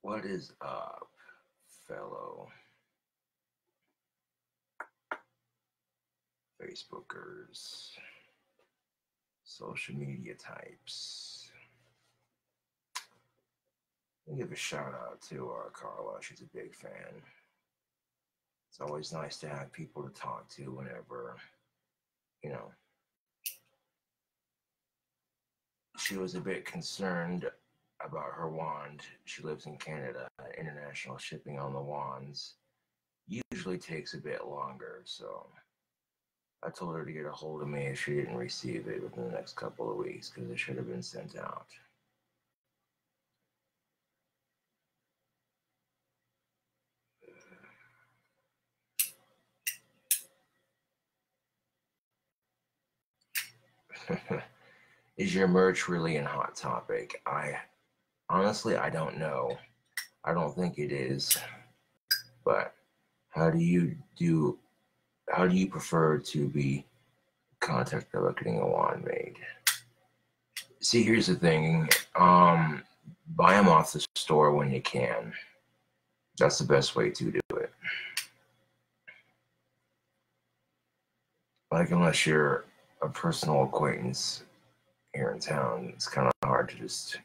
What is up, fellow Facebookers, social media types? I'll give a shout out to Carla. She's a big fan. It's always nice to have people to talk to whenever, she was a bit concerned about her wand. She lives in Canada. International shipping on the wands usually takes a bit longer, so I told her to get a hold of me if she didn't receive it within the next couple of weeks, because it should have been sent out. Is your merch really a hot topic? Honestly, I don't know. I don't think it is. But how do you prefer to be contacted about getting a wand made? See, here's the thing. Buy them off the store when you can. That's the best way to do it. Like, unless you're a personal acquaintance here in town, it's kind of hard to just,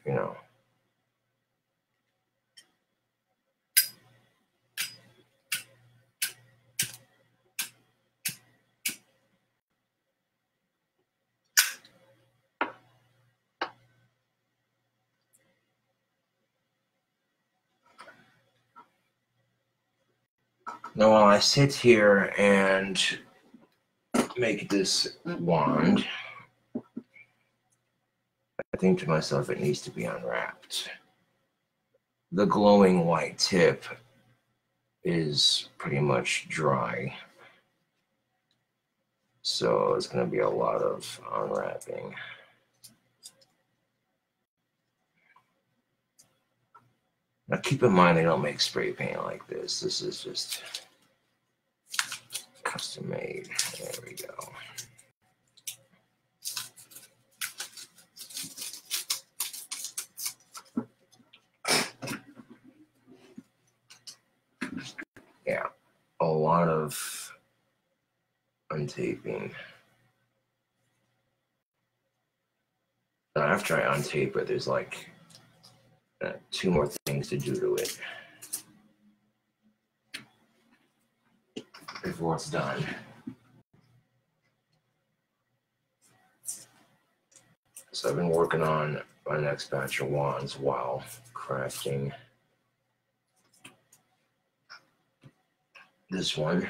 Now, while I sit here and make this wand, I think to myself, it needs to be unwrapped. The glowing white tip is pretty much dry, so it's going to be a lot of unwrapping. Now, keep in mind, they don't make spray paint like this. This is just custom made. There we go. Yeah, a lot of untaping. Now, after I untape it, there's like 2 more things to do to it before it's done. So I've been working on my next batch of wands while crafting this one.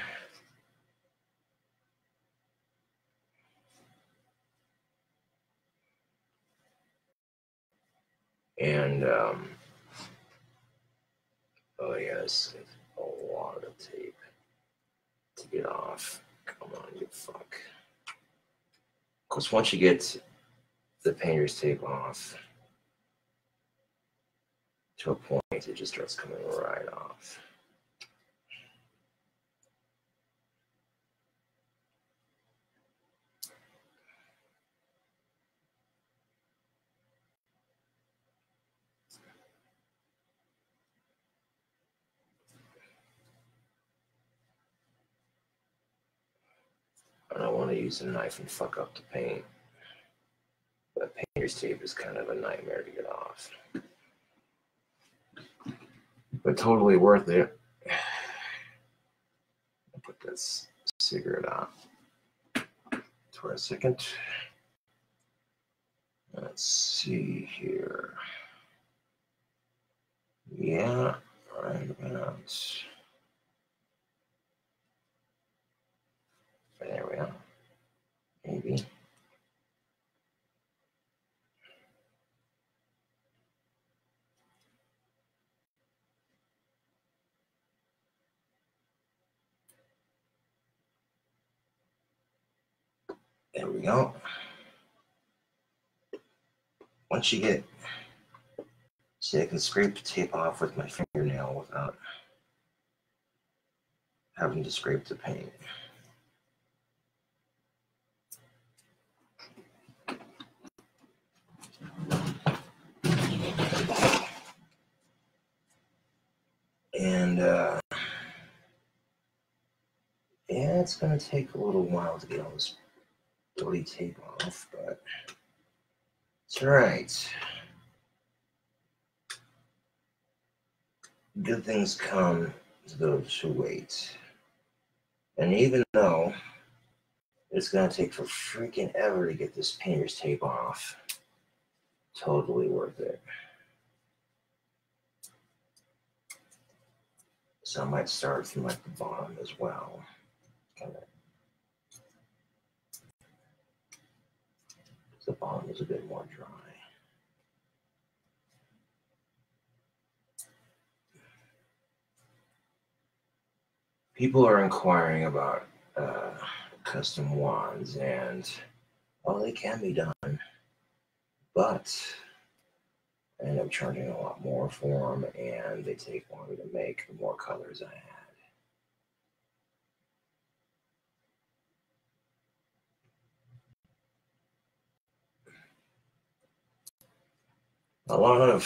And, oh yes, a lot of tape to get off. Come on, you fuck. Of course, once you get the painter's tape off to a point, it just starts coming right off. I don't want to use a knife and fuck up the paint. But painter's tape is kind of a nightmare to get off. But totally worth it. I'll put this cigarette out for a second. Let's see here. Yeah, right about. There we are. Maybe. There we go. Once you get, see, I can scrape the tape off with my fingernail without having to scrape the paint. And yeah, it's gonna take a little while to get all this bloody tape off, but it's alright. Good things come to those who wait. And even though it's gonna take for freaking ever to get this painter's tape off, totally worth it. So I might start from like the bottom as well. The bottom is a bit more dry. People are inquiring about custom wands, and well, they can be done, but I end up charging a lot more for them, and they take longer to make the more colors I add. A lot of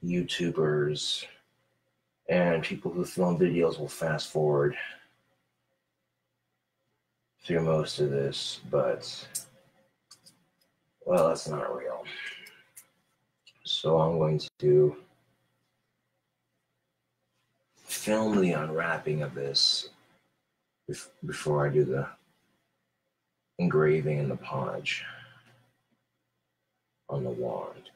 YouTubers and people who film videos will fast forward through most of this, but well, that's not real. So I'm going to film the unwrapping of this before I do the engraving and the podge on the wand.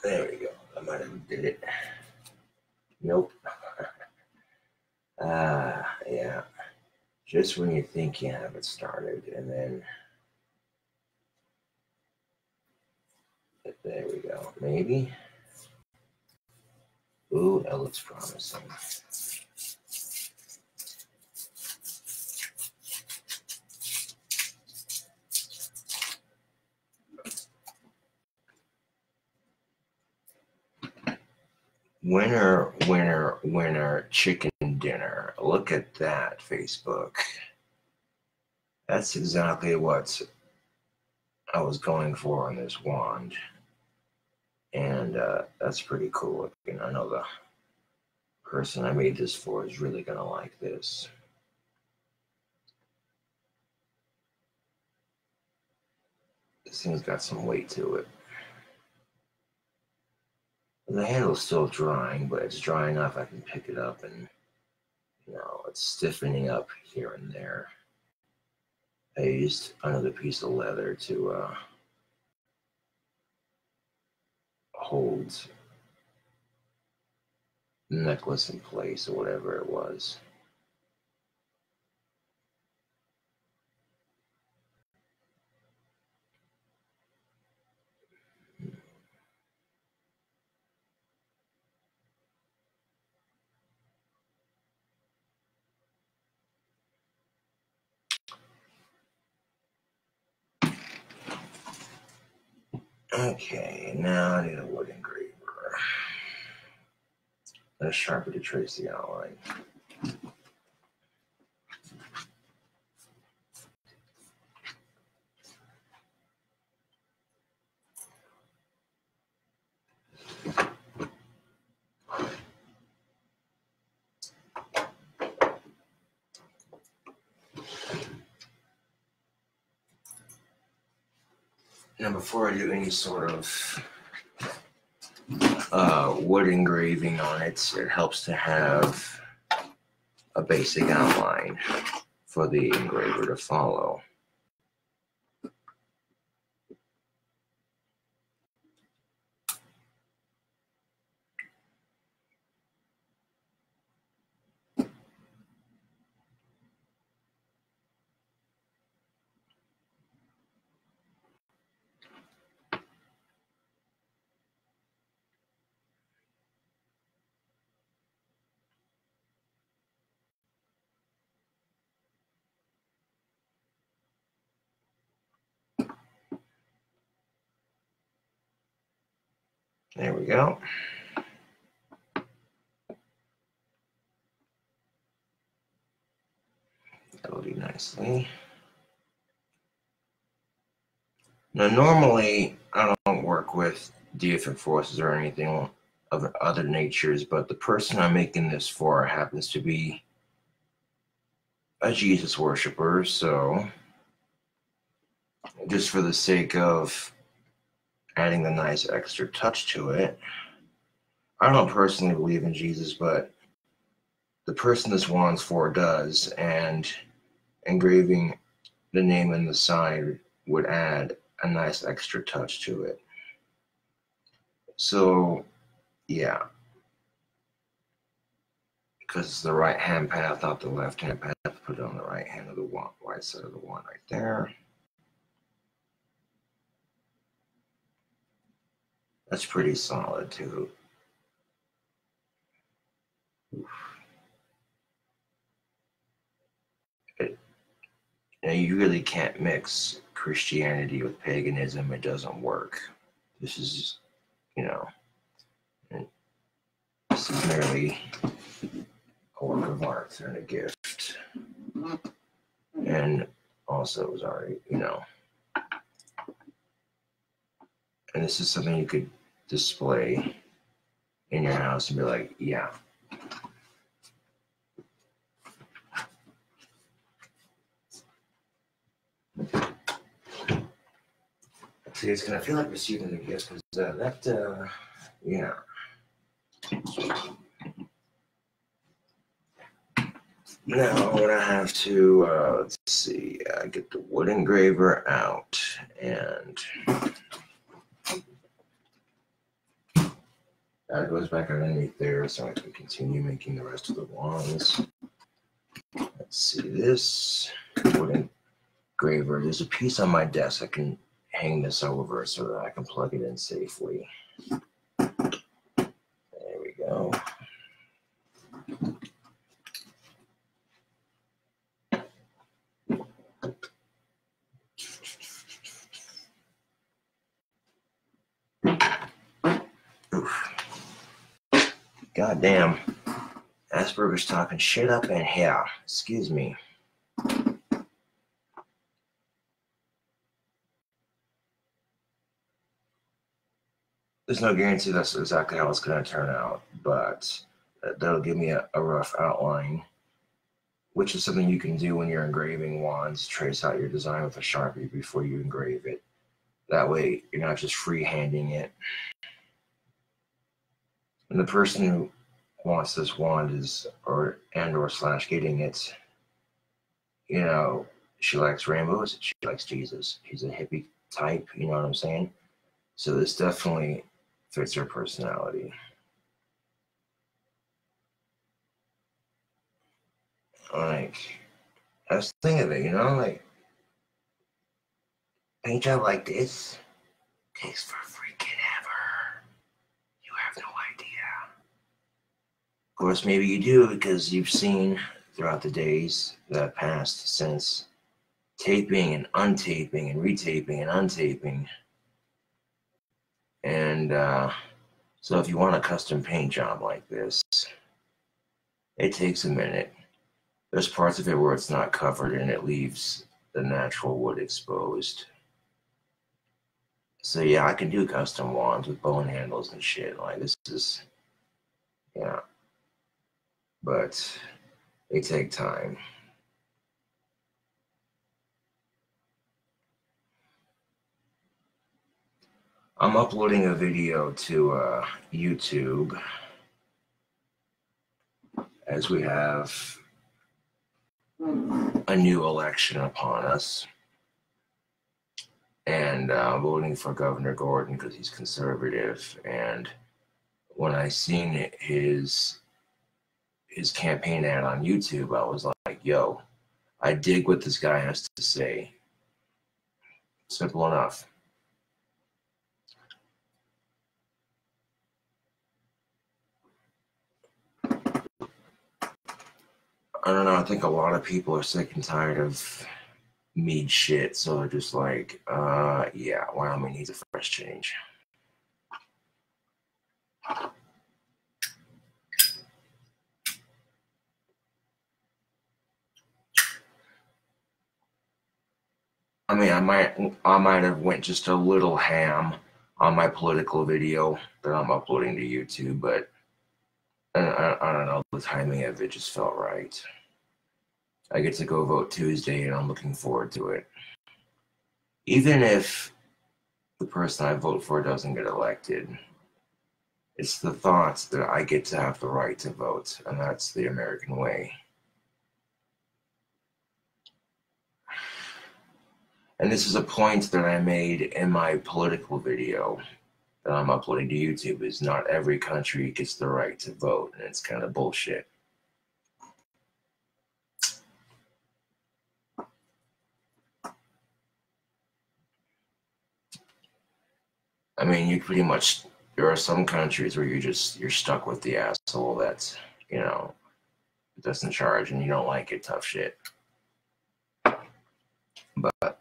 There we go. I might have did it. Nope. Yeah. Just when you think you have it started, and then there we go. Maybe. Ooh, that looks promising. Winner, winner, winner, chicken dinner. Look at that, Facebook. That's exactly what I was going for on this wand. And that's pretty cool. And I know the person I made this for is really going to like this. This thing's got some weight to it. The handle's still drying, but it's dry enough I can pick it up, and you know, it's stiffening up here and there. I used another piece of leather to hold the necklace in place, or whatever it was. Okay, now I need a wood engraver. And a Sharpie to trace the outline. Now, before I do any sort of wood engraving on it, it helps to have a basic outline for the engraver to follow. There we go. That'll do nicely. Now, normally, I don't work with deific forces or anything of other natures, but the person I'm making this for happens to be a Jesus worshiper, so just for the sake of adding a nice extra touch to it, I don't personally believe in Jesus, but the person this wand's for does, and engraving the name on the side would add a nice extra touch to it. So, yeah, because it's the right hand path, not the left hand path, put it on the right hand of the wand, right side of the wand right there. That's pretty solid too. You really can't mix Christianity with paganism. It doesn't work. This is, this is merely a work of art and a gift. And also it was already, and this is something you could display in your house and be like, yeah. See, it's gonna feel like receiving the gift because yeah. Now I'm gonna have to let's see, get the wood engraver out, and that goes back underneath there, so I can continue making the rest of the wands. Let's see this wood engraver. There's a piece on my desk. I can hang this over so that I can plug it in safely. There we go. Oof. Goddamn. Asperger's talking shit up in here. Excuse me. There's no guarantee that's exactly how it's going to turn out, but that'll give me a rough outline, which is something you can do when you're engraving wands. Trace out your design with a Sharpie before you engrave it. That way, you're not just freehanding it. And the person who wants this wand is, or / getting it, she likes rainbows, she likes Jesus. She's a hippie type, you know what I'm saying? So this definitely fits her personality. Like, I was thinking of it, like, paint job like this takes for freaking ever. You have no idea. Of course, maybe you do because you've seen throughout the days that have passed since taping and untaping and retaping and untaping. And so if you want a custom paint job like this, it takes a minute. There's parts of it where it's not covered and it leaves the natural wood exposed. So yeah, I can do custom wands with bone handles and shit. Like, this is, yeah. But they take time. I'm uploading a video to YouTube as we have a new election upon us. And voting for Governor Gordon because he's conservative. And when I seen his campaign ad on YouTube, I was like, yo, I dig what this guy has to say. Simple enough. I don't know, I think a lot of people are sick and tired of mead shit, so they're just like, yeah, Wyoming needs a fresh change. I mean, I might have went just a little ham on my political video that I'm uploading to YouTube, but I don't know, the timing of it just felt right. I get to go vote Tuesday, and I'm looking forward to it. Even if the person I vote for doesn't get elected, it's the thoughts that I get to have the right to vote, and that's the American way. And this is a point that I made in my political video that I'm uploading to YouTube, is not every country gets the right to vote, and it's kind of bullshit. I mean, there are some countries where you're stuck with the asshole that's, that's in charge, and you don't like it, tough shit. But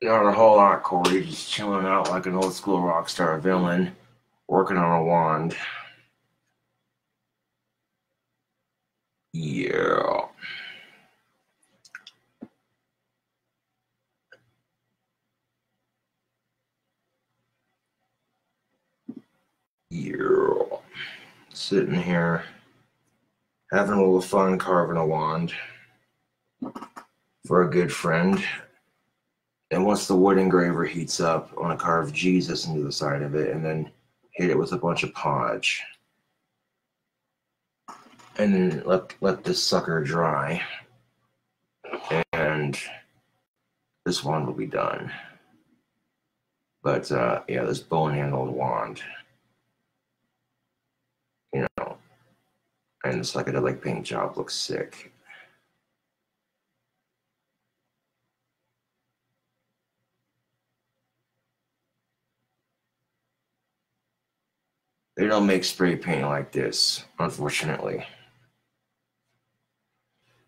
not a whole lot, Corey. Just chilling out like an old school rock star villain, working on a wand. Yeah. Yeah. Sitting here, having a little fun carving a wand for a good friend. And once the wood engraver heats up, I want to carve Jesus into the side of it and then hit it with a bunch of podge. And then let this sucker dry. And this wand will be done. But yeah, this bone-handled wand, and the psychedelic paint job looks sick. They don't make spray paint like this, unfortunately.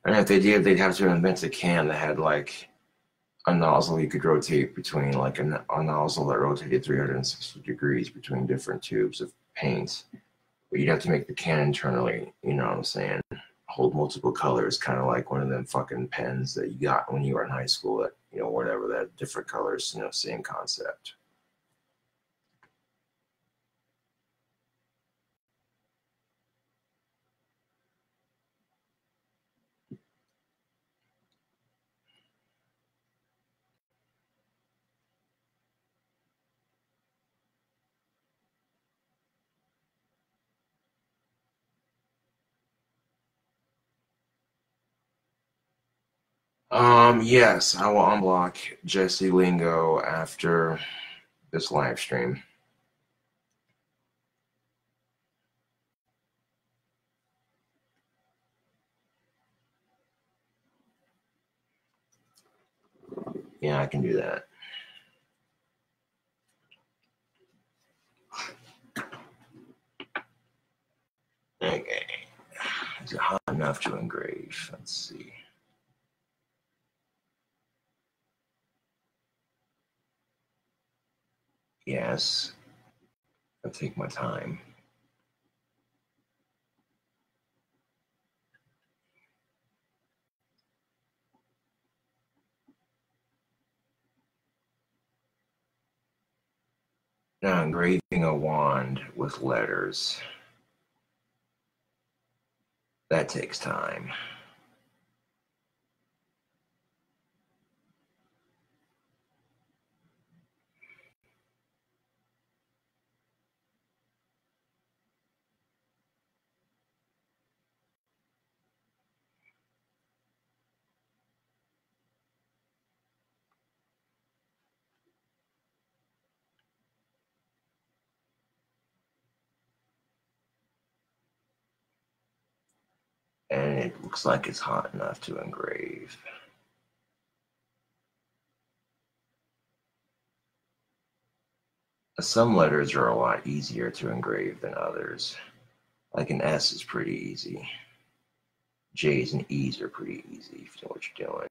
And if they did, they'd have to invent a can that had like a nozzle you could rotate between, like a nozzle that rotated 360 degrees between different tubes of paint. But you'd have to make the can internally, you know what I'm saying? Hold multiple colors, kind of like one of them fucking pens that you got when you were in high school that, whatever, that different colors, same concept. Yes, I will unblock Jesse Lingo after this live stream. Yeah, I can do that. Okay. Is it hot enough to engrave? Let's see. Yes. I'll take my time. Now, engraving a wand with letters, that takes time. And it looks like it's hot enough to engrave. Some letters are a lot easier to engrave than others. Like an S is pretty easy. J's and E's are pretty easy if you know what you're doing.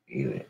Either.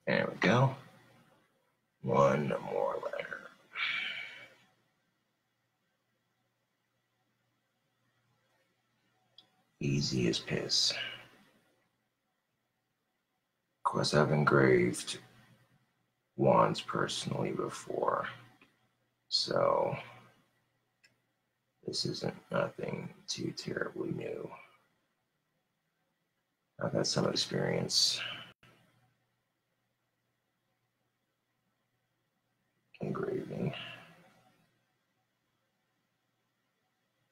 There we go. One more letter. Easy as piss. Of course, I've engraved wands personally before, so this isn't nothing too terribly new. I've had some experience engraving.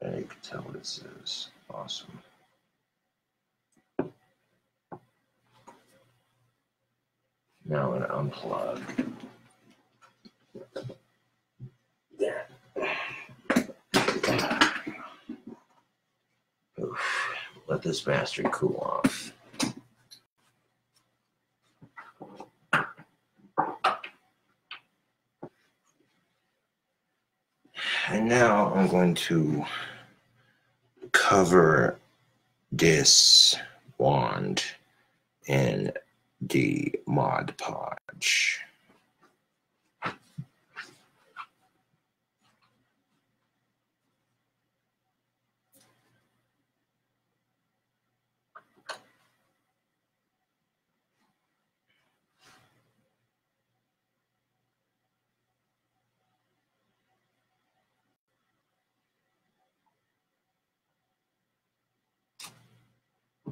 And you can tell what it says. Awesome. Now I'm going to unplug. Oof. Let this bastard cool off. And now I'm going to cover this wand in the Mod Podge.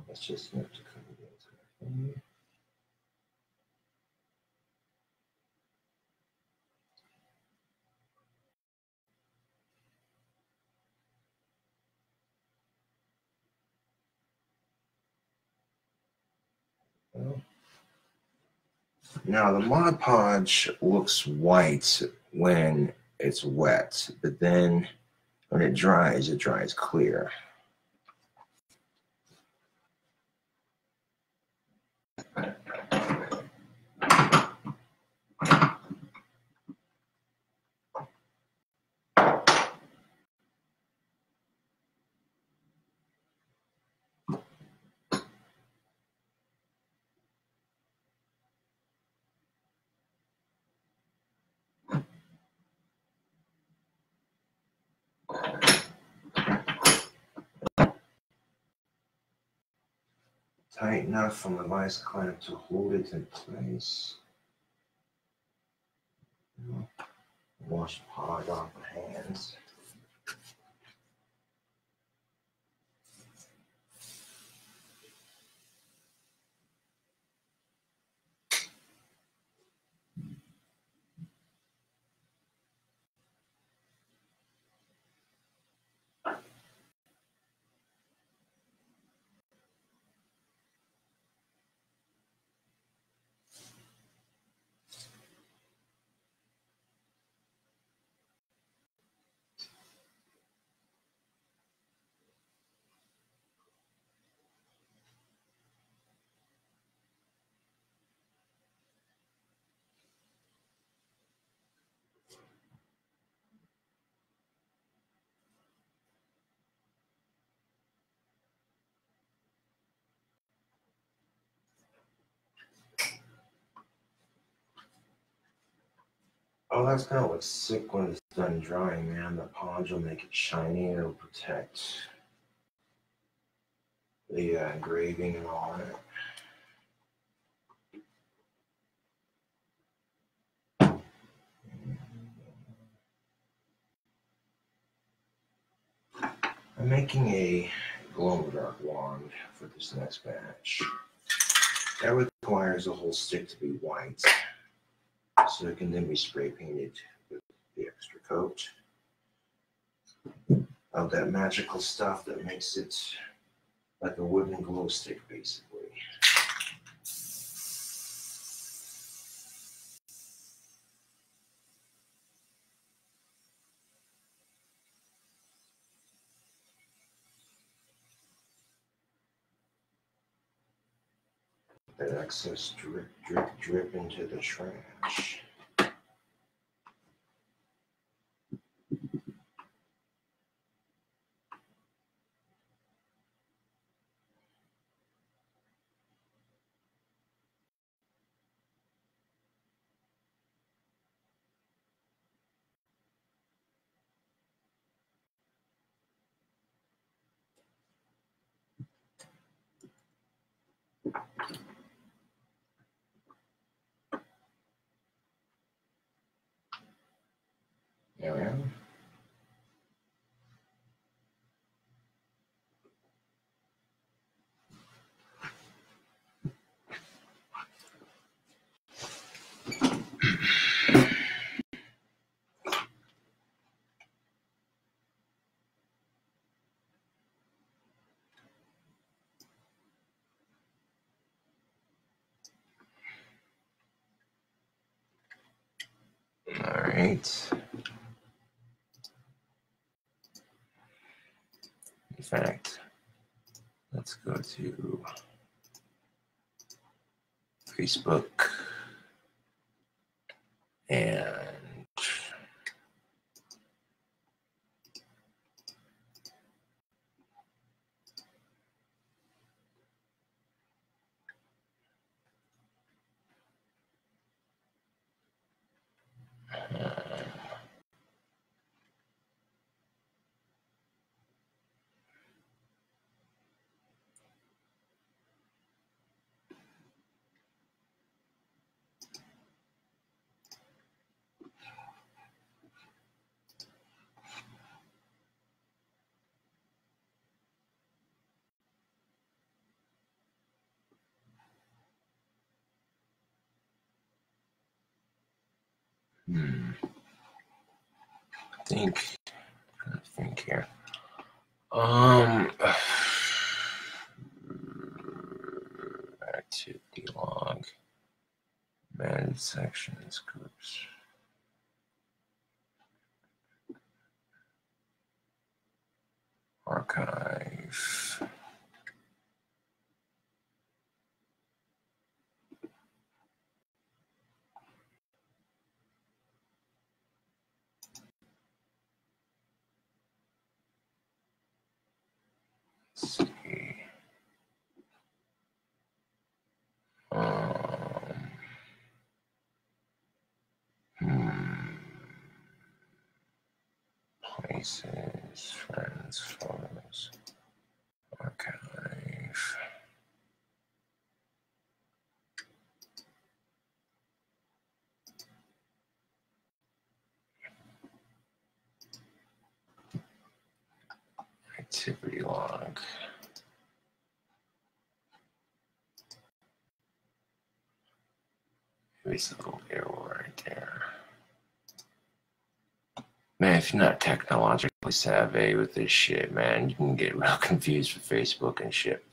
Let's just have to cover the entire thing. Now the Mod Podge looks white when it's wet, but then when it dries clear. Tight enough on the vice clamp to hold it in place. Wash the pod off the hands. Oh, that's gonna look sick when it's done drying, man. The podge will make it shiny and it'll protect the engraving and all that. making a glow-in-the-dark wand for this next batch. That requires the whole stick to be white, so it can then be spray painted with the extra coat of that magical stuff that makes it like a wooden glow stick, basically. That excess drip, drip, drip into the trash. There we are. All right. In fact, let's go to Facebook and I think here. Activity log, manage sections, groups. Archive. Let's see. Places, friends, photos, archive. Activity log. Maybe it's a little arrow right there. Man, if you're not technologically savvy with this shit, man, you can get real confused with Facebook and shit.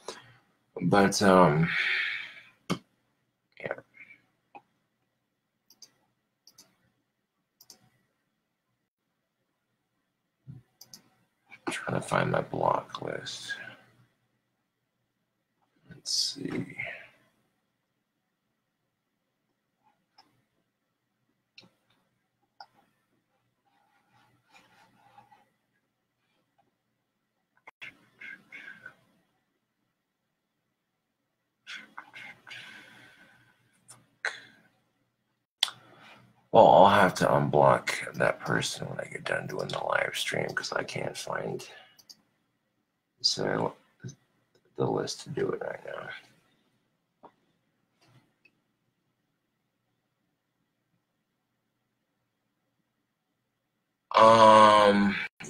But, yeah. I'm trying to find my block list. Let's see. Well, I'll have to unblock that person when I get done doing the live stream because I can't find the list to do it right now.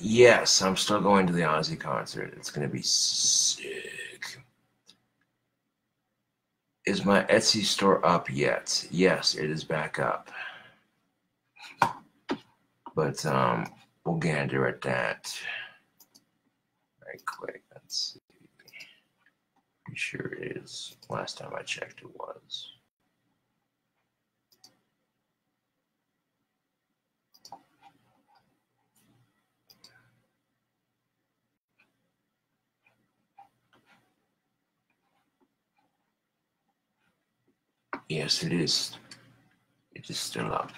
Yes, I'm still going to the Ozzy concert. It's gonna be sick. Is my Etsy store up yet? Yes, it is back up. But we'll gander at that right quick. Let's see. Pretty sure it is. Last time I checked, it was. Yes, it is. It is still up.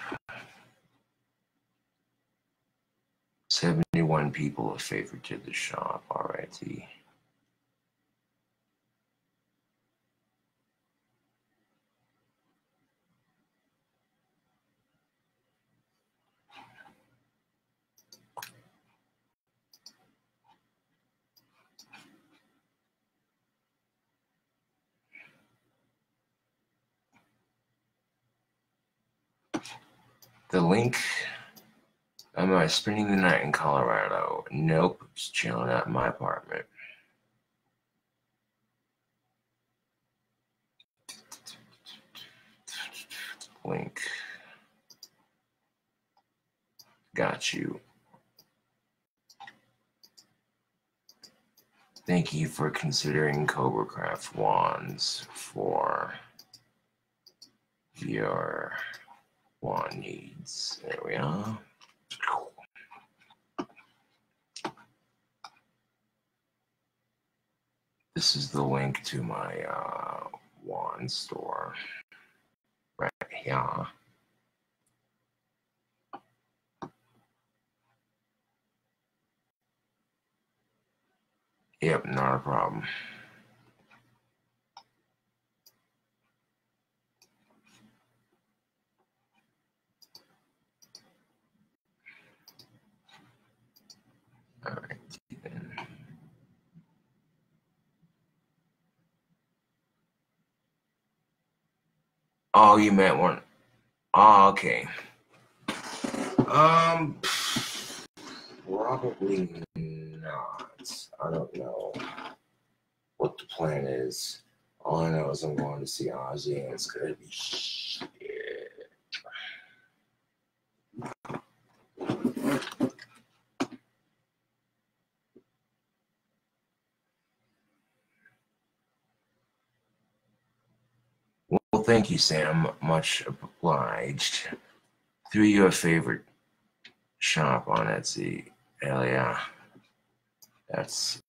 71 people have favorited the shop already. The link. Am I spending the night in Colorado? Nope, just chilling at my apartment. Link. Got you. Thank you for considering CobraCraft wands for your wand needs. There we are. This is the link to my wand store right here. Yep, not a problem. All right, then. Oh, you meant one. Oh, okay. Probably not. I don't know what the plan is. All I know is I'm going to see Ozzy, and it's gonna be shit. Well, thank you, Sam. Much obliged. Threw you a favorite shop on Etsy. Hell yeah. That's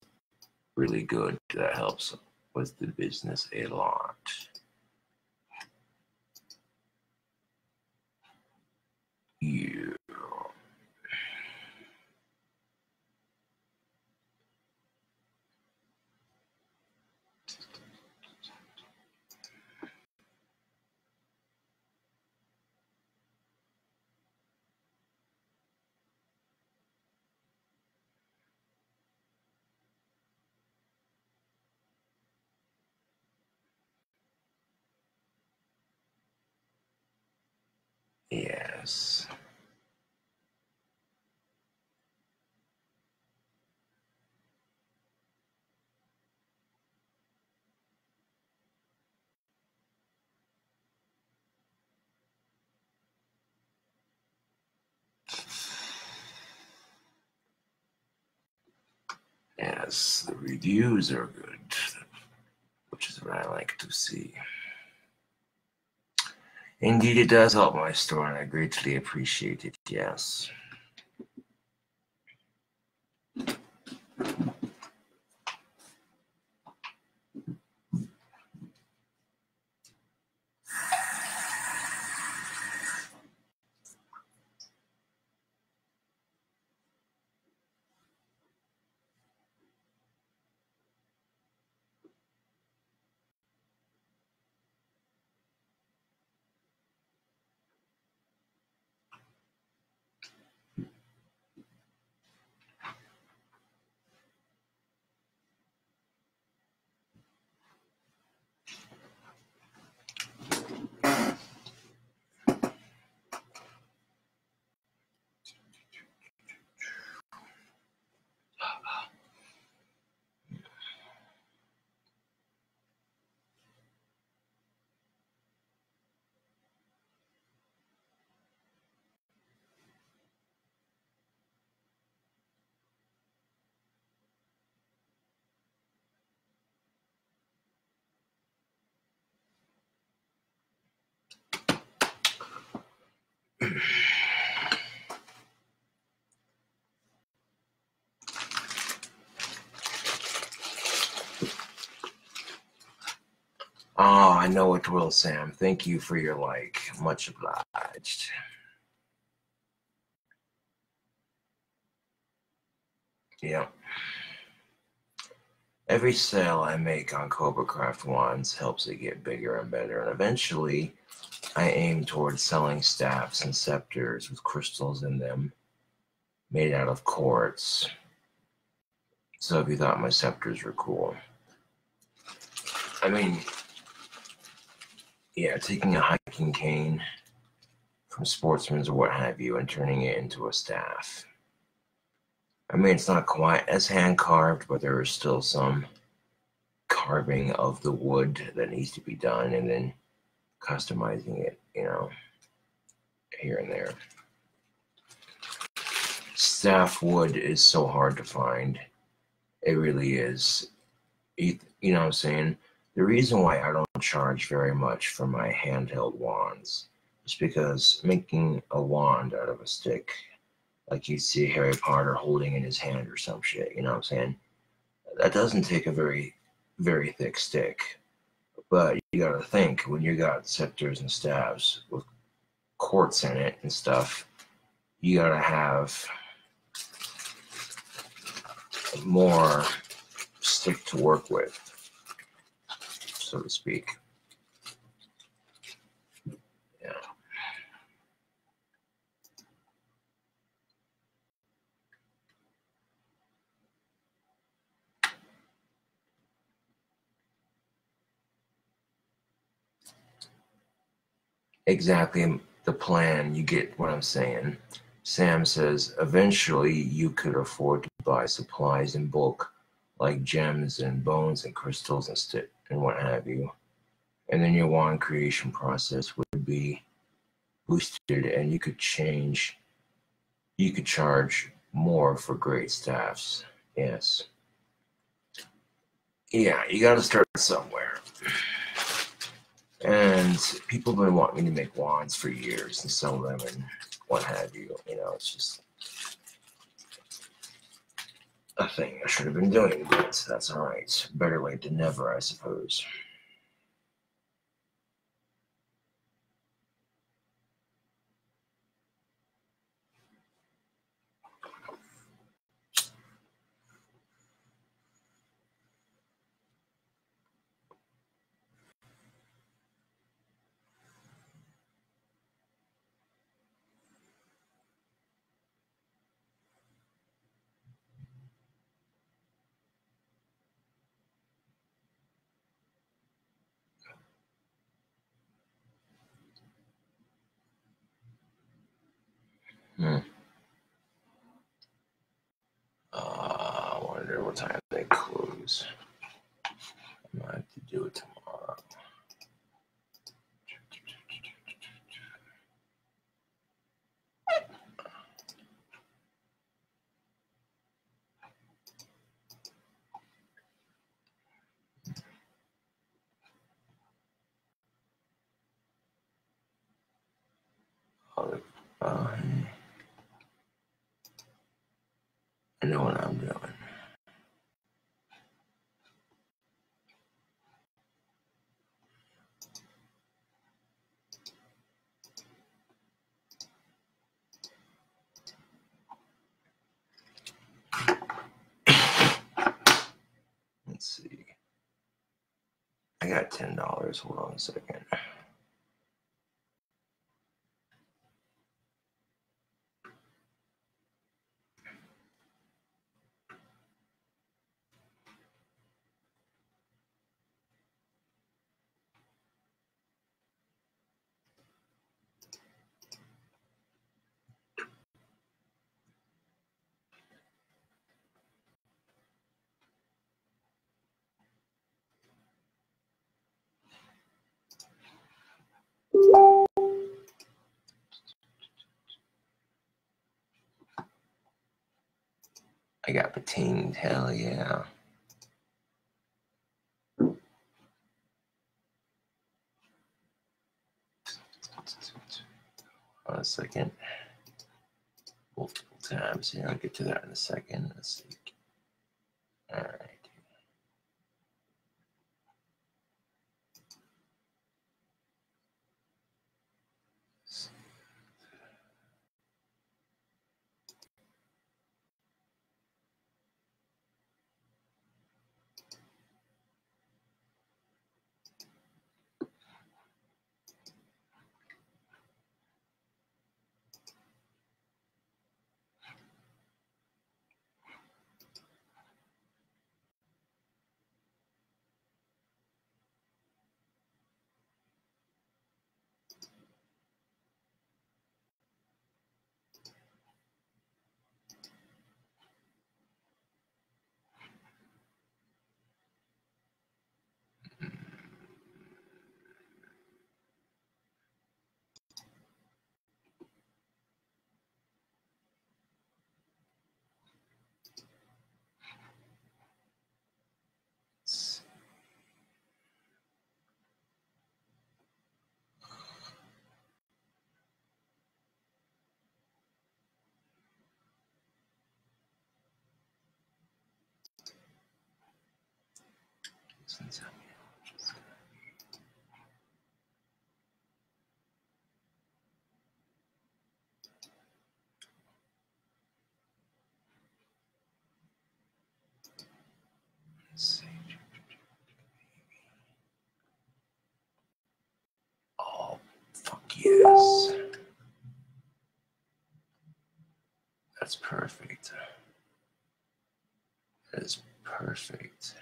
really good. That helps with the business a lot. Yeah. Yes. Yes, the reviews are good, which is what I like to see. Indeed, it does help my store, and I greatly appreciate it, yes. Oh, I know it will, Sam. Thank you for your like. Much obliged. Yeah. Every sale I make on CobraCraft wands helps it get bigger and better, and eventually I aim towards selling staffs and scepters with crystals in them made out of quartz. So if you thought my scepters were cool. I mean, yeah, taking a hiking cane from Sportsman's or what have you and turning it into a staff. I mean, it's not quite as hand carved, but there is still some carving of the wood that needs to be done, and then customizing it, you know, here and there. Staff wood is so hard to find. It really is. You know what I'm saying? The reason why I don't charge very much for my handheld wands is because making a wand out of a stick, like you see Harry Potter holding in his hand or some shit, you know what I'm saying? That doesn't take a very, very thick stick. But you gotta think, when you got scepters and staves with quartz in it and stuff, you gotta have more stick to work with, so to speak. Yeah. Exactly the plan. You get what I'm saying. Sam says, eventually you could afford to buy supplies in bulk, like gems and bones and crystals and what have you. And then your wand creation process would be boosted, and you could charge more for great staffs. Yes. Yeah, you got to start somewhere. And people have been wanting me to make wands for years and sell them and what have you. You know, it's just a thing I should have been doing, but that's all right. Better late than never, I suppose. I wonder what time they close. I might have to do it tomorrow. I know what I'm doing. Let's see. I got $10. Hold on a second. I got patined. Hell yeah. Let's second. Multiple tabs here. I'll get to that in a second. Let's see. All right. Oh, fuck yes. That's perfect. That is perfect.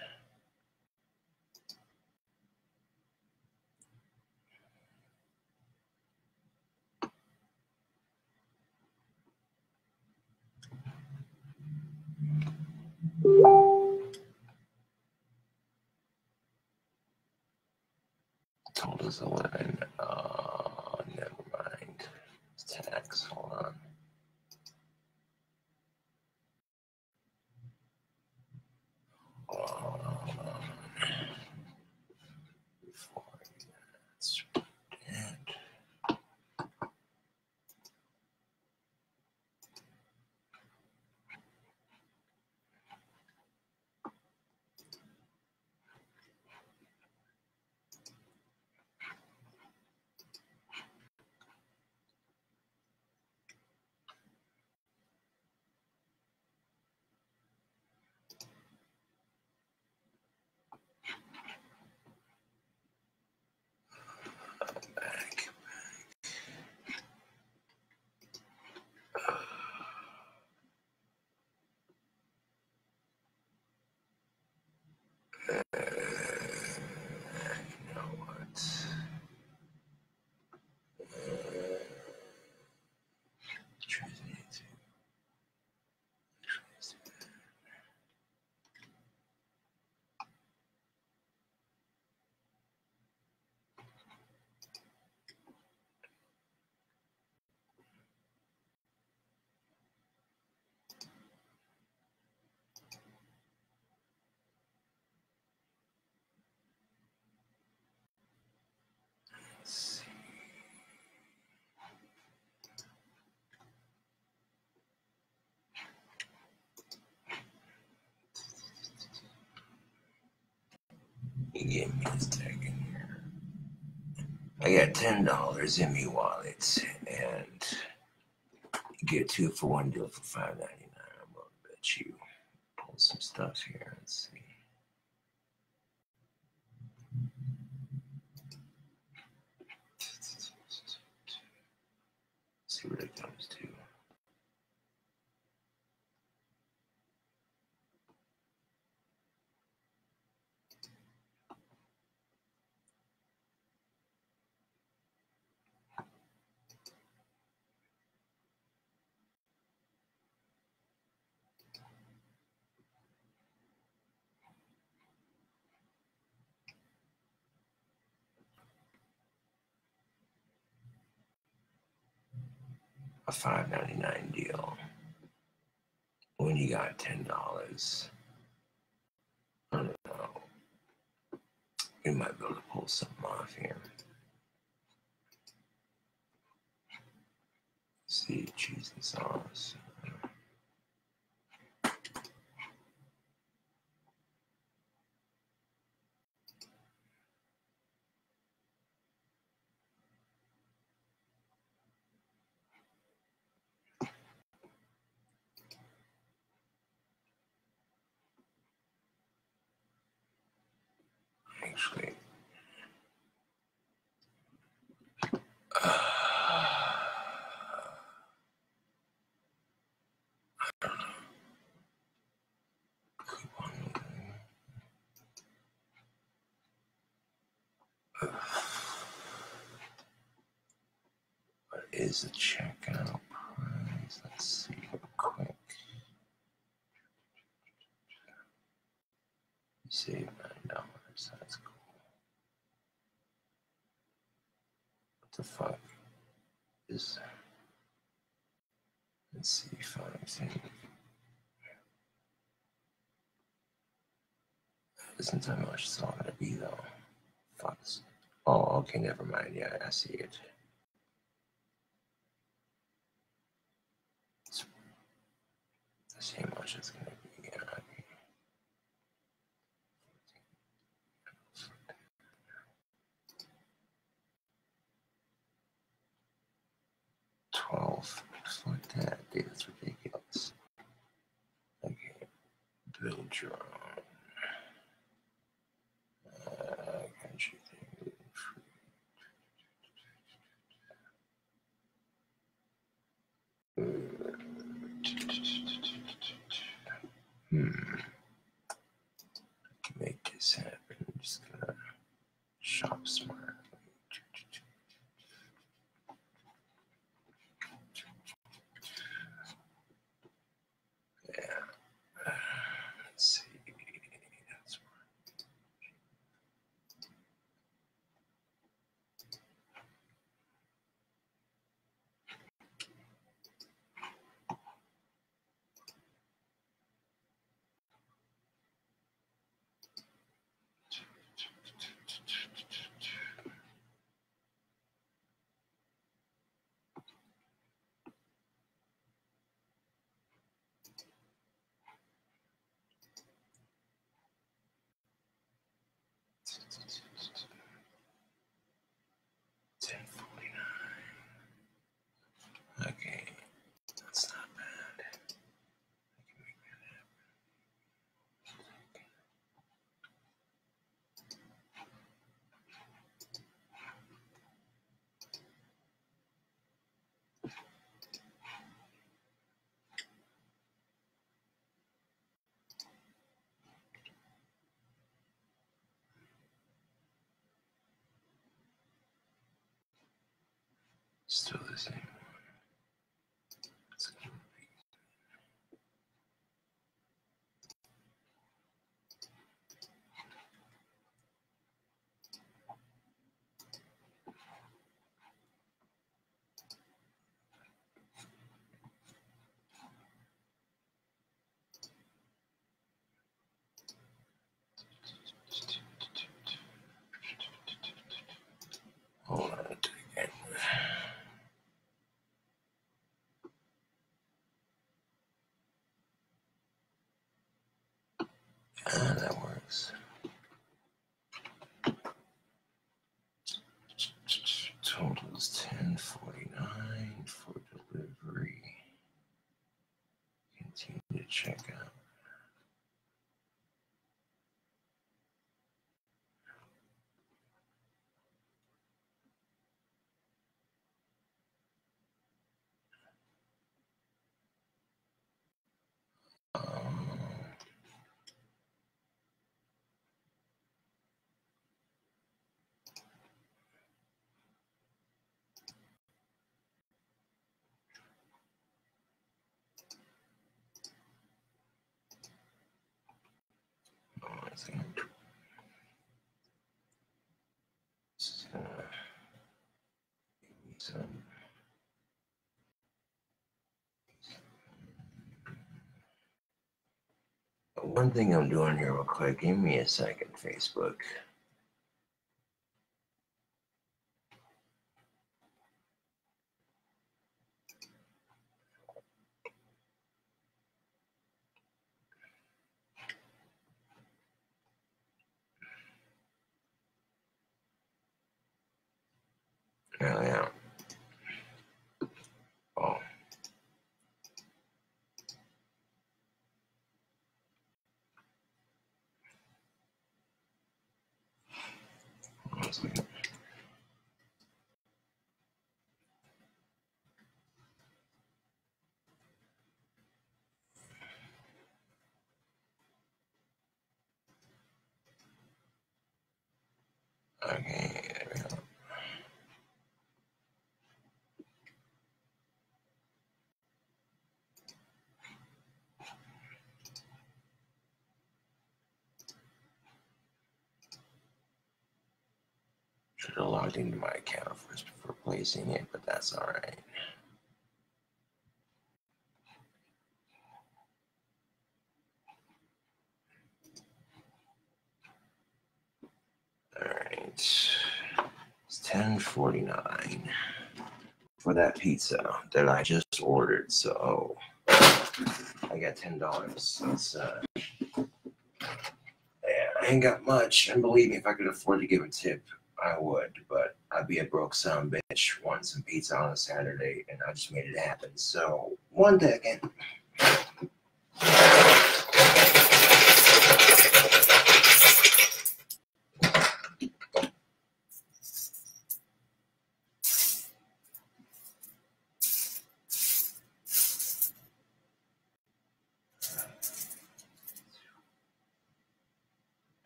Told us 11. Never mind. Tax. Hold on. Before that's dead. Back. You know what? You gave me a second here. I got $10 in me wallet, and you get 2 for 1 deal for $5.99. I'm gonna bet you pull some stuff here. Let's see. See what it comes to. A $5.99 deal when you got $10. I don't know. You might be able to pull something off here. see, cheese and sauce. Actually, what is the checkout price? Let's see quick. You save $9. That's cool. What the fuck is that? Let's see if I'm isn't how much it's all gonna be though. Fuck. Oh, okay, never mind. Yeah, I see it. Let's see how much it's gonna be. Yeah, okay. 12. Just like that. Dude, that's ridiculous. Okay. Build your own. Country thing. I can make this happen. I'm just gonna shop smart. Yeah. Let's see. That's $10.49. Okay, that's not bad. I can make that still the same one. Hold on a second. Ah, that works. Total is $10.49 for delivery. Continue to check out. I think this is gonna give me some. One thing I'm doing here real quick, give me a second, Facebook. Okay, there we go. Should have logged into my account first before placing it, but that's all right. All right, it's 10:49 for that pizza that I just ordered. So I got $10. It's yeah, I ain't got much, and believe me, if I could afford to give a tip, I would, but I'd be a broke son of a bitch wanting some pizza on a Saturday, and I just made it happen. So, one second.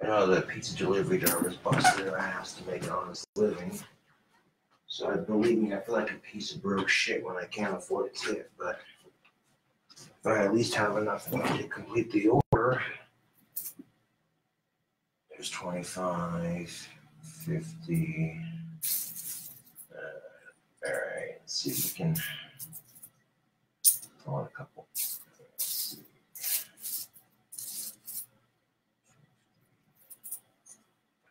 I know the pizza delivery drivers busted their ass to make an honest living. So believe me, I feel like a piece of broke shit when I can't afford a tip, but if I at least have enough money to complete the order, there's 25, 50. All right, let's see if we can throw in a couple.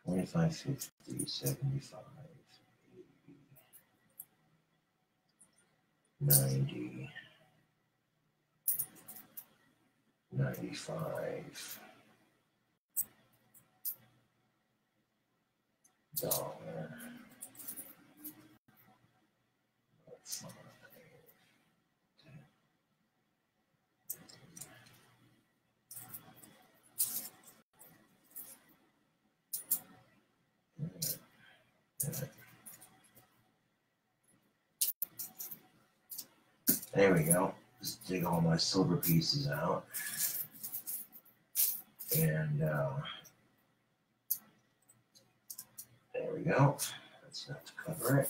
25, 50, 75, 80, 90, 95, dollar, 5, 10. There we go. Just dig all my silver pieces out. And there we go. That's enough to cover it.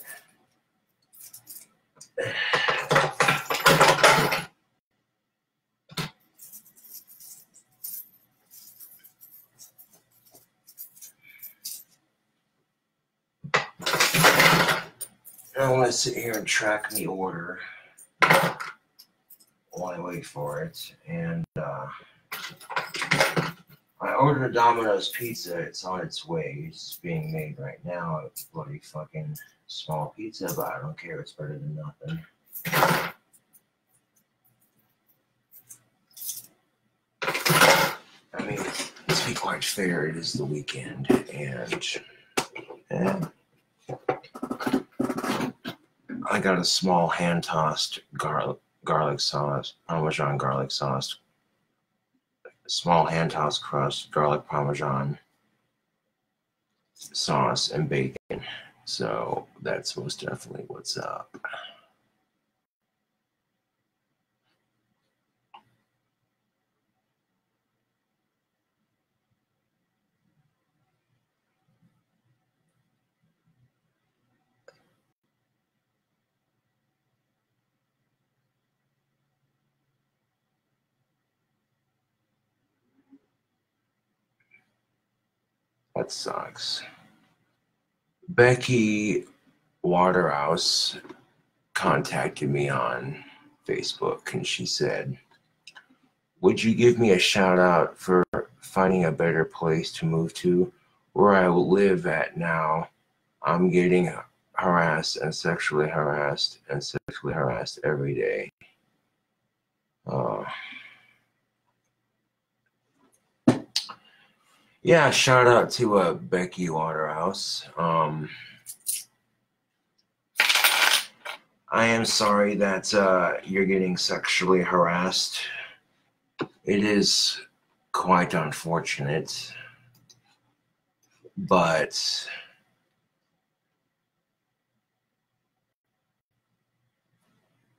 I want to sit here and track the order while I wait for it. And I ordered a Domino's pizza. It's on its way. It's being made right now. It's a bloody fucking small pizza, but I don't care. It's better than nothing. I mean, let's be quite fair. It is the weekend, and I got a small hand-tossed garlic sauce, Parmesan garlic sauce, small hand-tossed crust, garlic Parmesan sauce, and bacon. So that's most definitely what's up. That sucks. Becky Waterhouse contacted me on Facebook, and she said, "Would you give me a shout out for finding a better place to move to? Where I live at now, I'm getting harassed and sexually harassed every day." Yeah, shout out to Becky Waterhouse. I am sorry that you're getting sexually harassed. It is quite unfortunate, but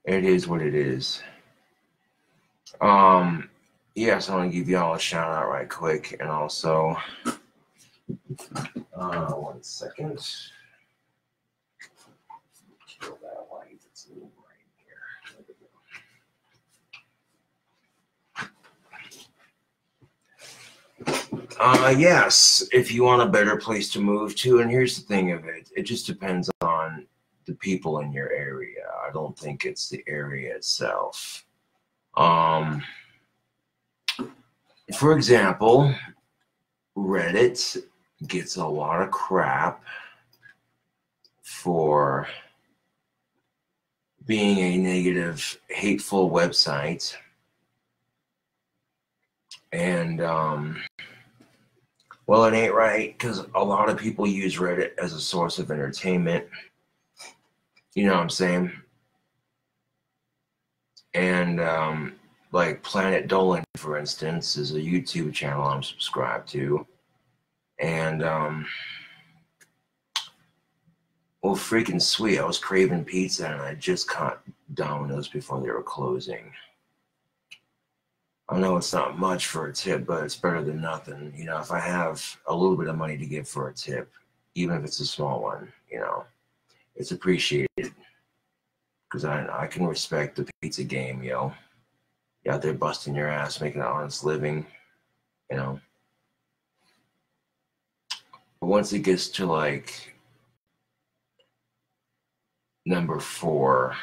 it is what it is. Yes, I want to give y'all a shout out right quick, and also 1 second. Kill that light. It's a little bright here. Yes, if you want a better place to move to, and here's the thing of it, it just depends on the people in your area. I don't think it's the area itself. For example, Reddit gets a lot of crap for being a negative, hateful website. And, well, it ain't right, because a lot of people use Reddit as a source of entertainment. You know what I'm saying? And, like Planet Dolan, for instance, is a YouTube channel I'm subscribed to. And, well, freaking sweet. I was craving pizza, and I just caught Domino's before they were closing. I know it's not much for a tip, but it's better than nothing. You know, if I have a little bit of money to give for a tip, even if it's a small one, you know, it's appreciated. Because I can respect the pizza game, yo. You out there busting your ass, making an honest living, you know. But once it gets to like number 4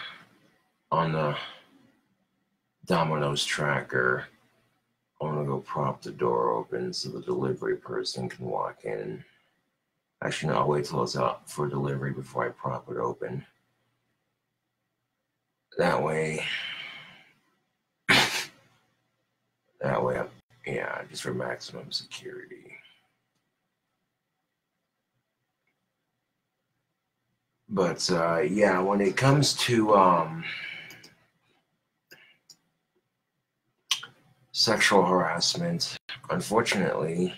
on the Domino's tracker, I want to go prop the door open so the delivery person can walk in. Actually, no, I'll wait till it's out for delivery before I prop it open. That way, yeah, just for maximum security. But yeah, when it comes to sexual harassment, unfortunately,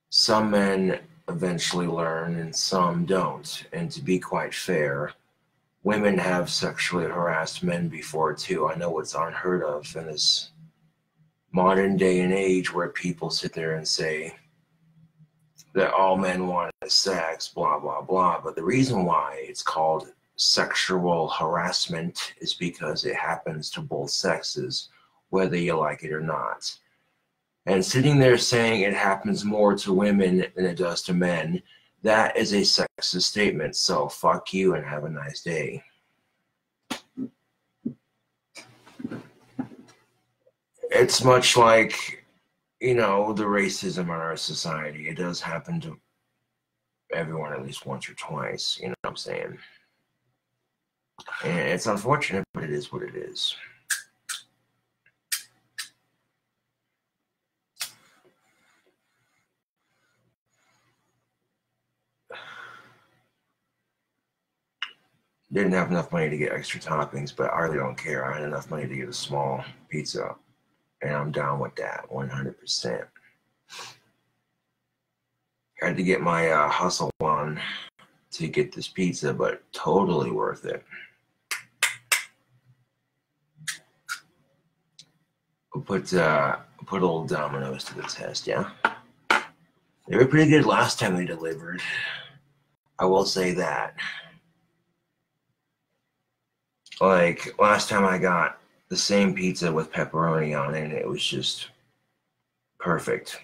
some men eventually learn and some don't. And to be quite fair, women have sexually harassed men before too. I know it's unheard of in this modern day and age where people sit there and say that all men want is sex, blah, blah, blah. But the reason why it's called sexual harassment is because it happens to both sexes, whether you like it or not. And sitting there saying it happens more to women than it does to men, that is a sexist statement. So fuck you and have a nice day. It's much like, you know, the racism in our society. It does happen to everyone at least once or twice, you know what I'm saying? And it's unfortunate, but it is what it is. Didn't have enough money to get extra toppings, but I really don't care. I had enough money to get a small pizza, and I'm down with that 100%. I had to get my hustle on to get this pizza, but totally worth it. We'll put old Domino's to the test, yeah? They were pretty good last time they delivered. I will say that. Like, last time I got the same pizza with pepperoni on it, and it was just perfect.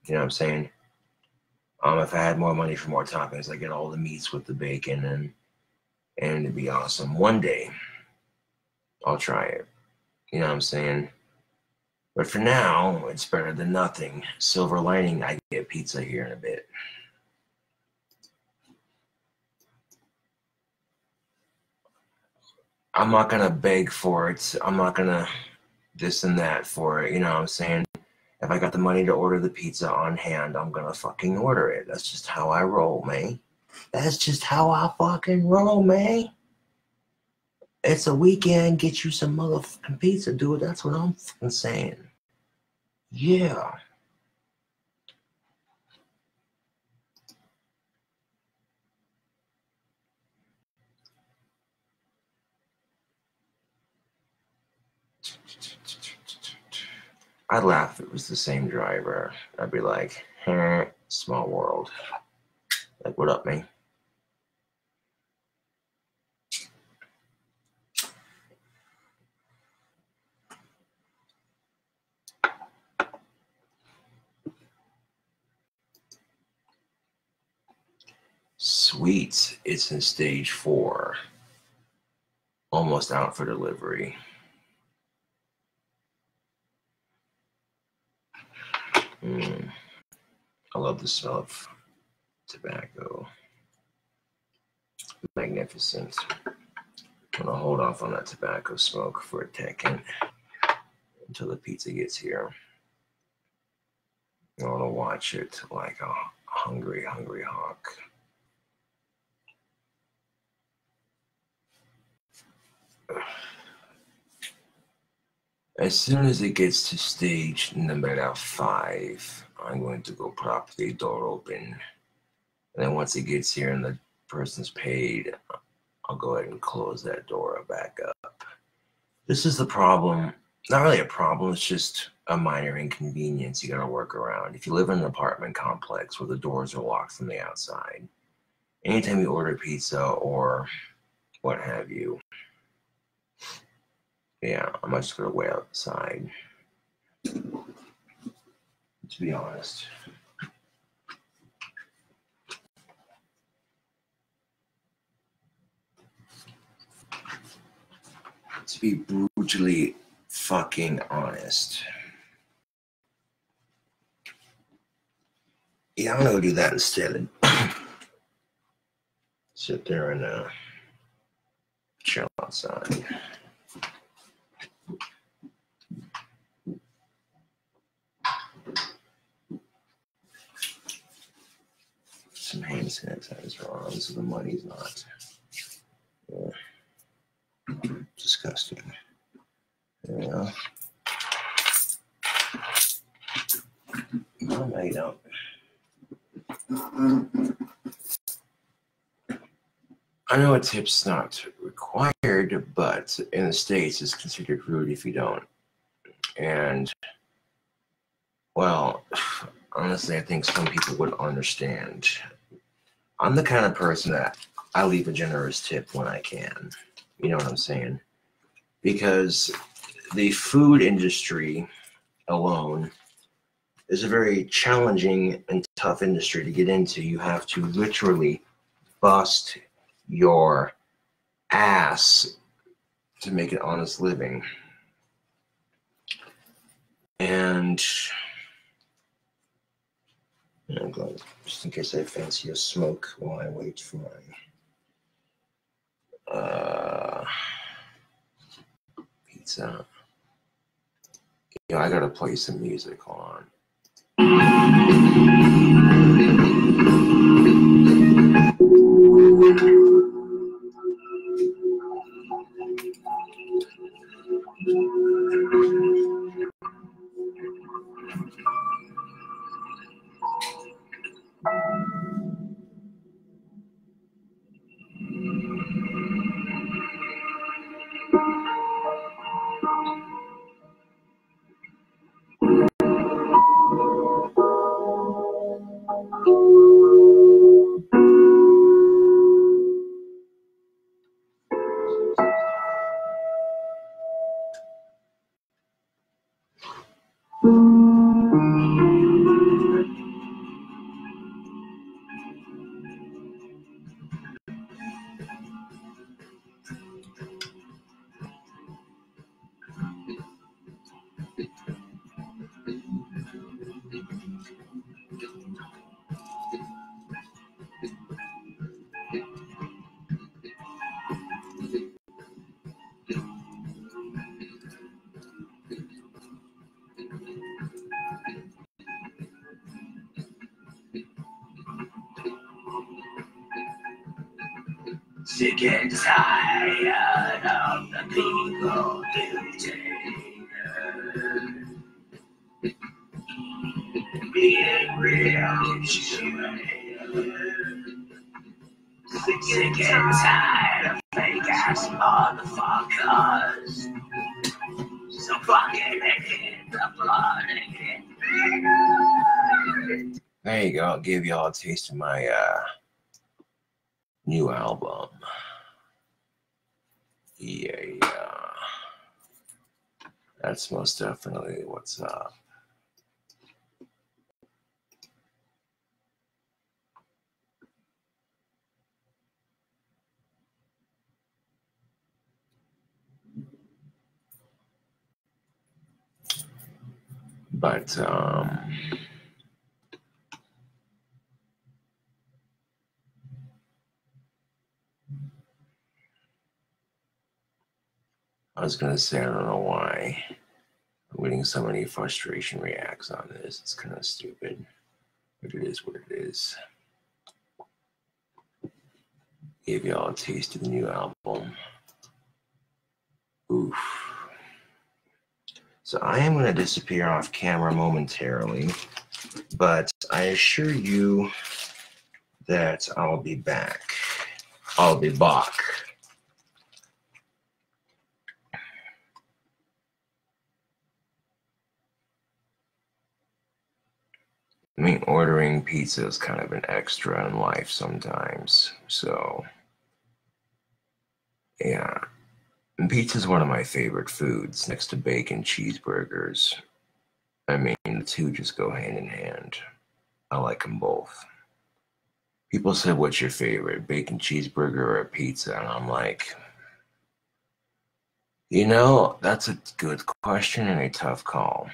You know what I'm saying? If I had more money for more toppings, I get all the meats with the bacon, and it'd be awesome. One day, I'll try it. You know what I'm saying? But for now, it's better than nothing. Silver lining, I get pizza here in a bit. I'm not going to beg for it. I'm not going to this and that for it. You know what I'm saying? If I got the money to order the pizza on hand, I'm going to fucking order it. That's just how I roll, man. That's just how I fucking roll, man. It's a weekend. Get you some motherfucking pizza, dude. That's what I'm fucking saying. Yeah. I'd laugh if it was the same driver. I'd be like, huh. Small world. Like, what up, man? Sweet, it's in stage 4. Almost out for delivery. I love the smell of tobacco. Magnificent. I'm gonna hold off on that tobacco smoke for a second until the pizza gets here. I wanna watch it like a hungry hawk. As soon as it gets to stage number 5, I'm going to go prop the door open. And then once it gets here and the person's paid, I'll go ahead and close that door back up. This is the problem. Not really a problem, it's just a minor inconvenience you gotta work around. If you live in an apartment complex where the doors are locked from the outside, anytime you order pizza or what have you, yeah, I'm just gonna wait outside, to be honest. To be brutally fucking honest. Yeah, I'm gonna go do that instead. Sit there and chill outside. Some hand sanitizer on so the money's not disgusting. Yeah. Oh, no, you don't. I know a tip's not required, but in the States it's considered rude if you don't. And, well, honestly, I think some people would understand. I'm the kind of person that I leave a generous tip when I can. You know what I'm saying? Because the food industry alone is a very challenging and tough industry to get into. You have to literally bust your ass to make an honest living. And I'm going, just in case I fancy a smoke while I wait for my pizza. You know, I gotta play some music. Hold on. Sick and tired of the people dictating, being real sick and tired of fake ass motherfuckers. So fucking making the blood and get bigger. There you go. I'll give y'all a taste of my new album. Yeah. That's most definitely what's up. But I was gonna say, I don't know why I'm getting so many frustration reacts on this. It's kind of stupid, but it is what it is. Give y'all a taste of the new album. Oof. So I am going to disappear off camera momentarily, but I assure you that I'll be back. I'll be back. I mean, ordering pizza is kind of an extra in life sometimes. So, yeah. And pizza is one of my favorite foods next to bacon cheeseburgers. I mean, the two just go hand in hand. I like them both. People say, what's your favorite, bacon cheeseburger or a pizza? And I'm like, you know, that's a good question and a tough call.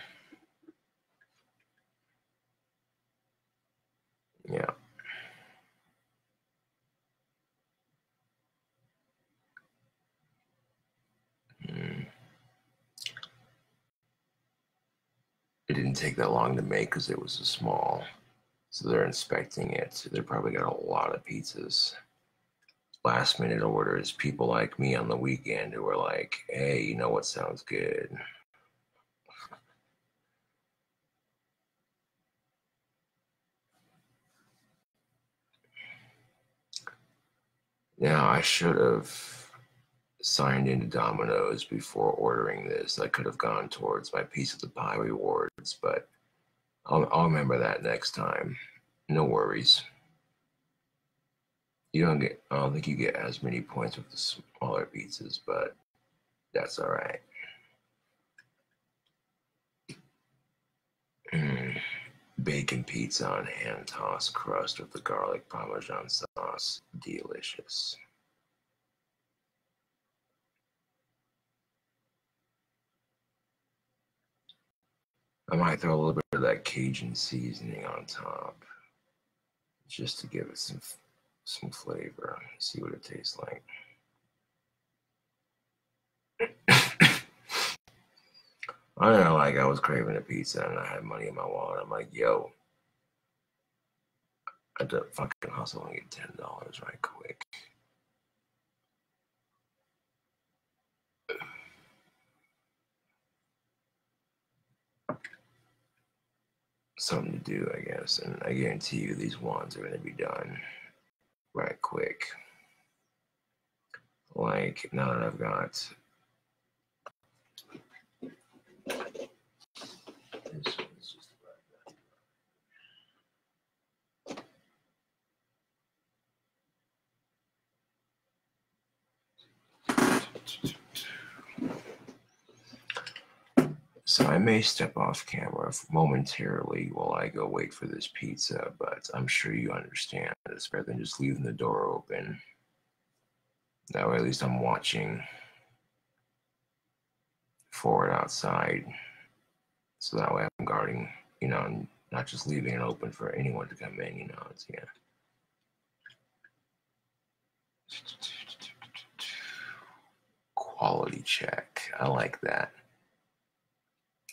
Yeah. It didn't take that long to make because it was a small. So they're inspecting it. They probably got a lot of pizzas. Last minute orders, people like me on the weekend who are like, hey, you know what sounds good? Now, I should have signed into Domino's before ordering this. I could have gone towards my piece of the pie rewards, but I'll remember that next time. No worries. I don't think you get as many points with the smaller pizzas, but that's all right. Bacon pizza on hand tossed crust with the garlic parmesan sauce. Delicious. I might throw a little bit of that Cajun seasoning on top just to give it some flavor. See what it tastes like. I don't know, like I was craving a pizza and I had money in my wallet. I'm like, yo, I had to fucking hustle and get $10 right quick. Something to do, I guess. And I guarantee you these ones are going to be done right quick. Like, now that I've got this one's just So I may step off camera momentarily while I go wait for this pizza, but I'm sure you understand it's better than just leaving the door open. That way at least I'm watching for it outside. So that way I'm guarding, you know, and not just leaving it open for anyone to come in, you know, it's, yeah. Quality check. I like that.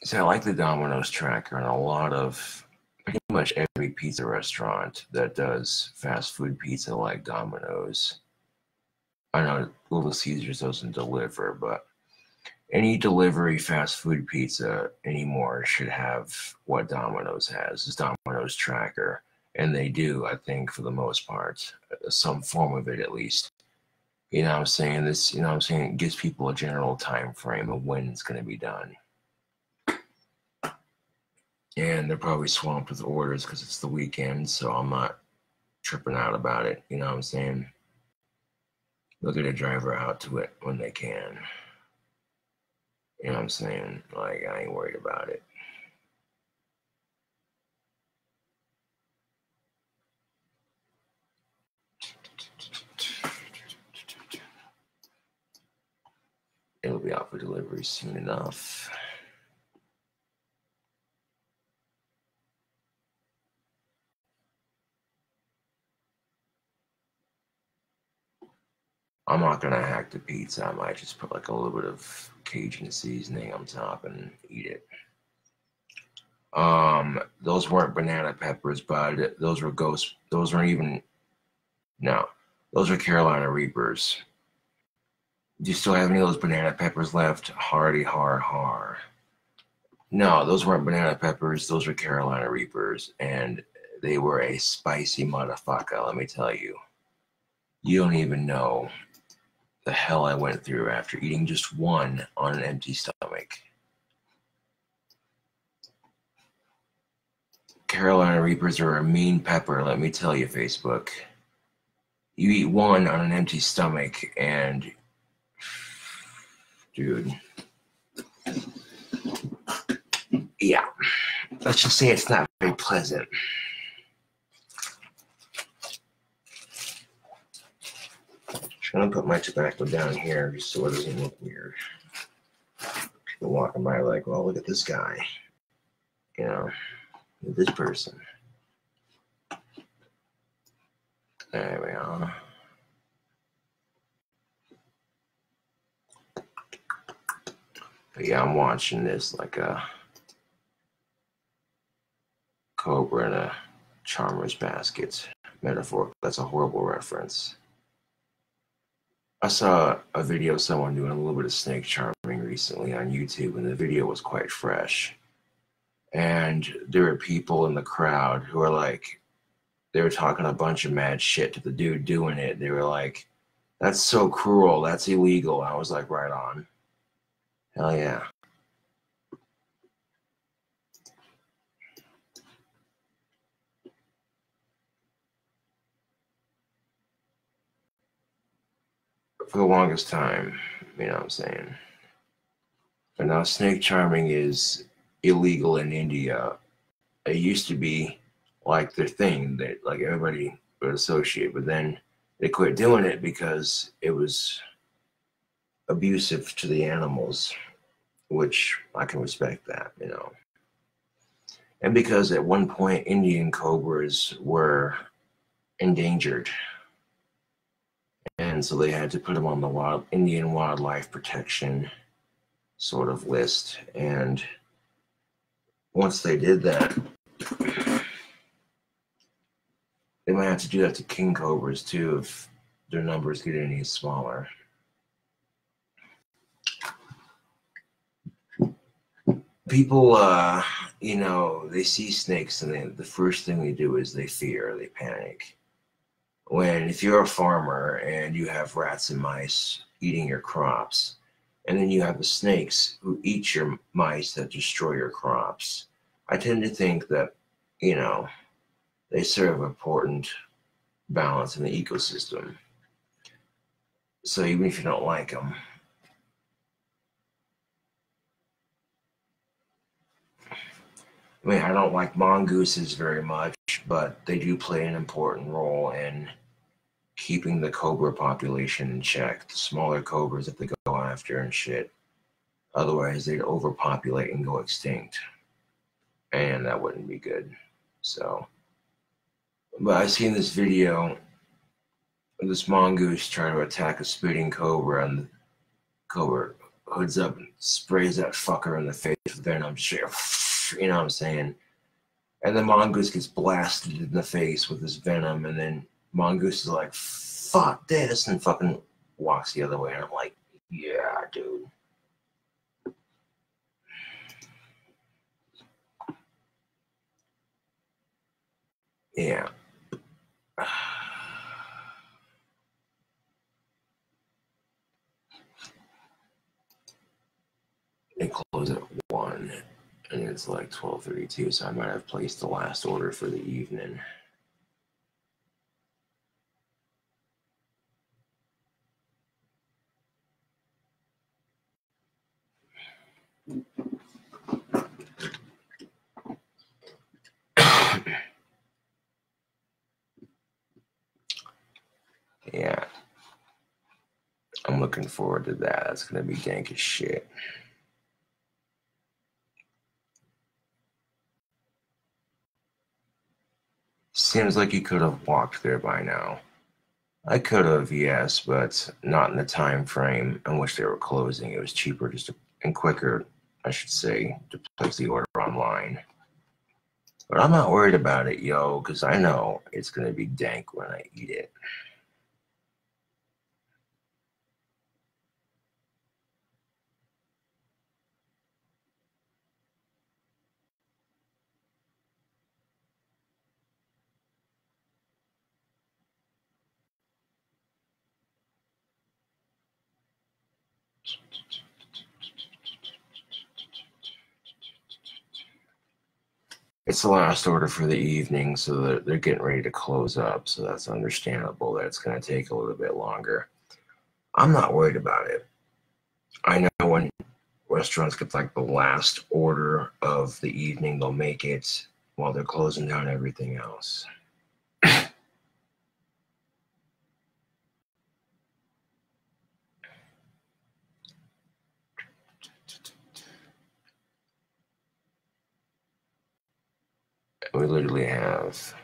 See, I like the Domino's tracker, and a lot of pretty much every pizza restaurant that does fast food pizza like Domino's. I know Little Caesars doesn't deliver, but any delivery fast food pizza anymore should have what Domino's has, is Domino's tracker. And they do, I think, for the most part, some form of it at least. You know what I'm saying? This, you know what I'm saying? It gives people a general time frame of when it's going to be done. And they're probably swamped with orders because it's the weekend, so I'm not tripping out about it. You know what I'm saying? They'll get a driver out to it when they can. You know what I'm saying? Like, I ain't worried about it. It'll be out for delivery soon enough. I'm not gonna hack the pizza. I might just put like a little bit of Cajun seasoning on top and eat it. Those weren't banana peppers, bud. Those were ghost. Those weren't even. No, those are Carolina Reapers. Do you still have any of those banana peppers left? Hardy har har. No, those weren't banana peppers. Those were Carolina Reapers, and they were a spicy motherfucker. Let me tell you. You don't even know the hell I went through after eating just one on an empty stomach. Carolina Reapers are a mean pepper, let me tell you, Facebook. You eat one on an empty stomach, and dude, yeah, let's just say it's not very pleasant. I'm gonna put my tobacco down here just so it doesn't look weird. People walking by like, well, look at this guy. You know, this person. There we are. But yeah, I'm watching this like a cobra in a charmer's basket. Metaphor. That's a horrible reference. I saw a video of someone doing a little bit of snake charming recently on YouTube, and the video was quite fresh. And there were people in the crowd who were like, they were talking a bunch of mad shit to the dude doing it. They were like, that's so cruel. That's illegal. I was like, right on. Hell yeah. For the longest time, you know what I'm saying? But now snake charming is illegal in India. It used to be like their thing that like everybody would associate, but then they quit doing it because it was abusive to the animals, which I can respect that, you know. And because at one point Indian cobras were endangered, and so they had to put them on the Indian wildlife protection sort of list. And once they did that, they might have to do that to king cobras too if their numbers get any smaller. People, you know, they see snakes and the first thing they do is they fear, they panic. When if you're a farmer and you have rats and mice eating your crops, and then you have the snakes who eat your mice that destroy your crops, I tend to think that, you know, they serve an important balance in the ecosystem. So even if you don't like them, I mean, I don't like mongooses very much, but they do play an important role in keeping the cobra population in check. The smaller cobras that they go after and shit. Otherwise, they'd overpopulate and go extinct. And that wouldn't be good. So, but I seen this video of this mongoose trying to attack a spitting cobra, and the cobra hoods up and sprays that fucker in the face with venom. You know what I'm saying? And the mongoose gets blasted in the face with this venom, and then mongoose is like, fuck this, and fucking walks the other way. And I'm like, yeah, dude. Yeah. They close at 1. And it's like 12:32, so I might have placed the last order for the evening. Yeah, I'm looking forward to that. That's gonna be dank as shit. Seems like you could have walked there by now. I could have, yes, but not in the time frame in which they were closing. It was cheaper and quicker, I should say, to place the order online. But I'm not worried about it, yo, because I know it's gonna be dank when I eat it. It's the last order for the evening, so they're getting ready to close up. So that's understandable that it's going to take a little bit longer. I'm not worried about it. I know when restaurants get like the last order of the evening, they'll make it while they're closing down everything else. We literally have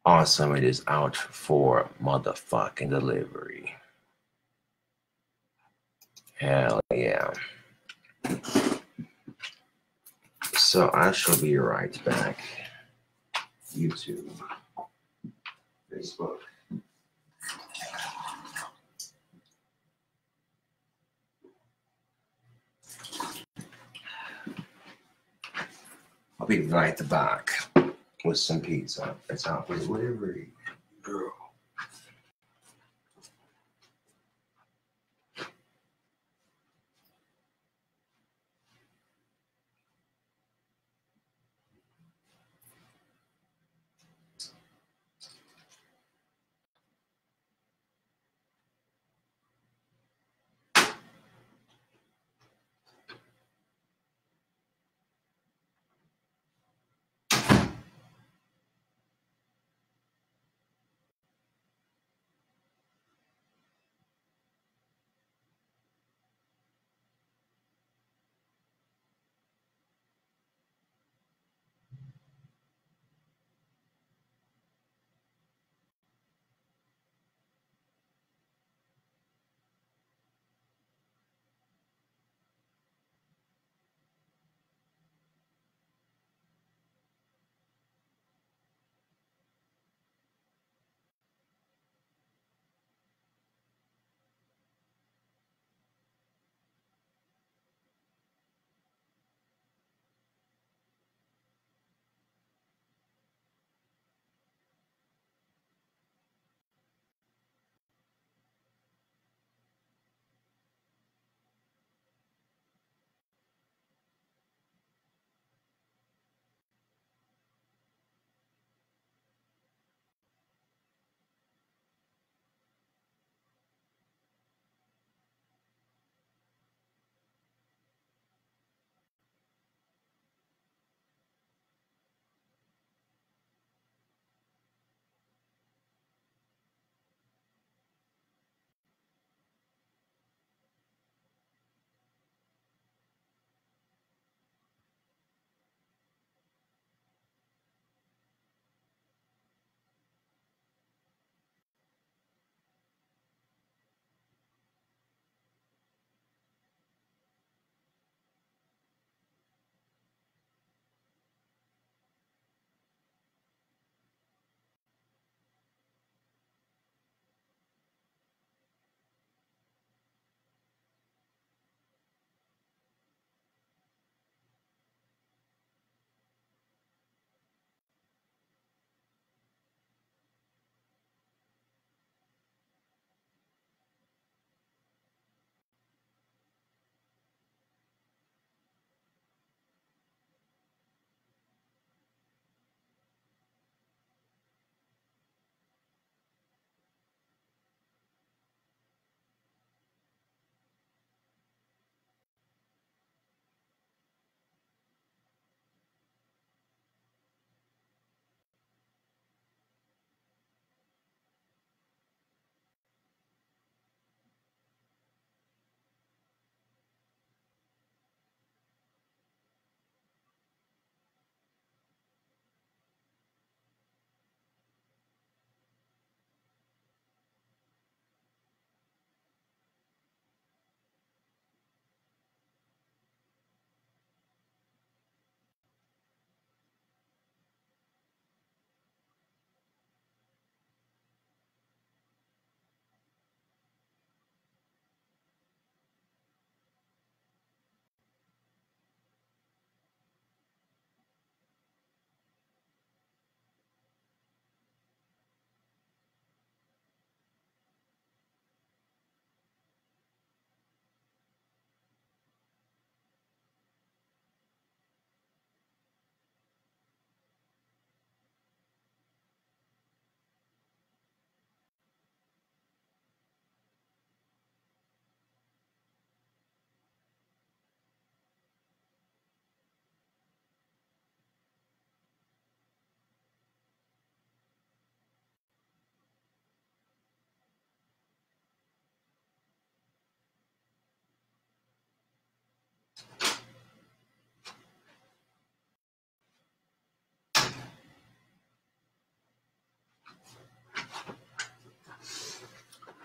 awesome. It is out for motherfucking delivery. Hell yeah. So I shall be right back. YouTube, Facebook. I'll be right back with some pizza. It's out for delivery. Girl.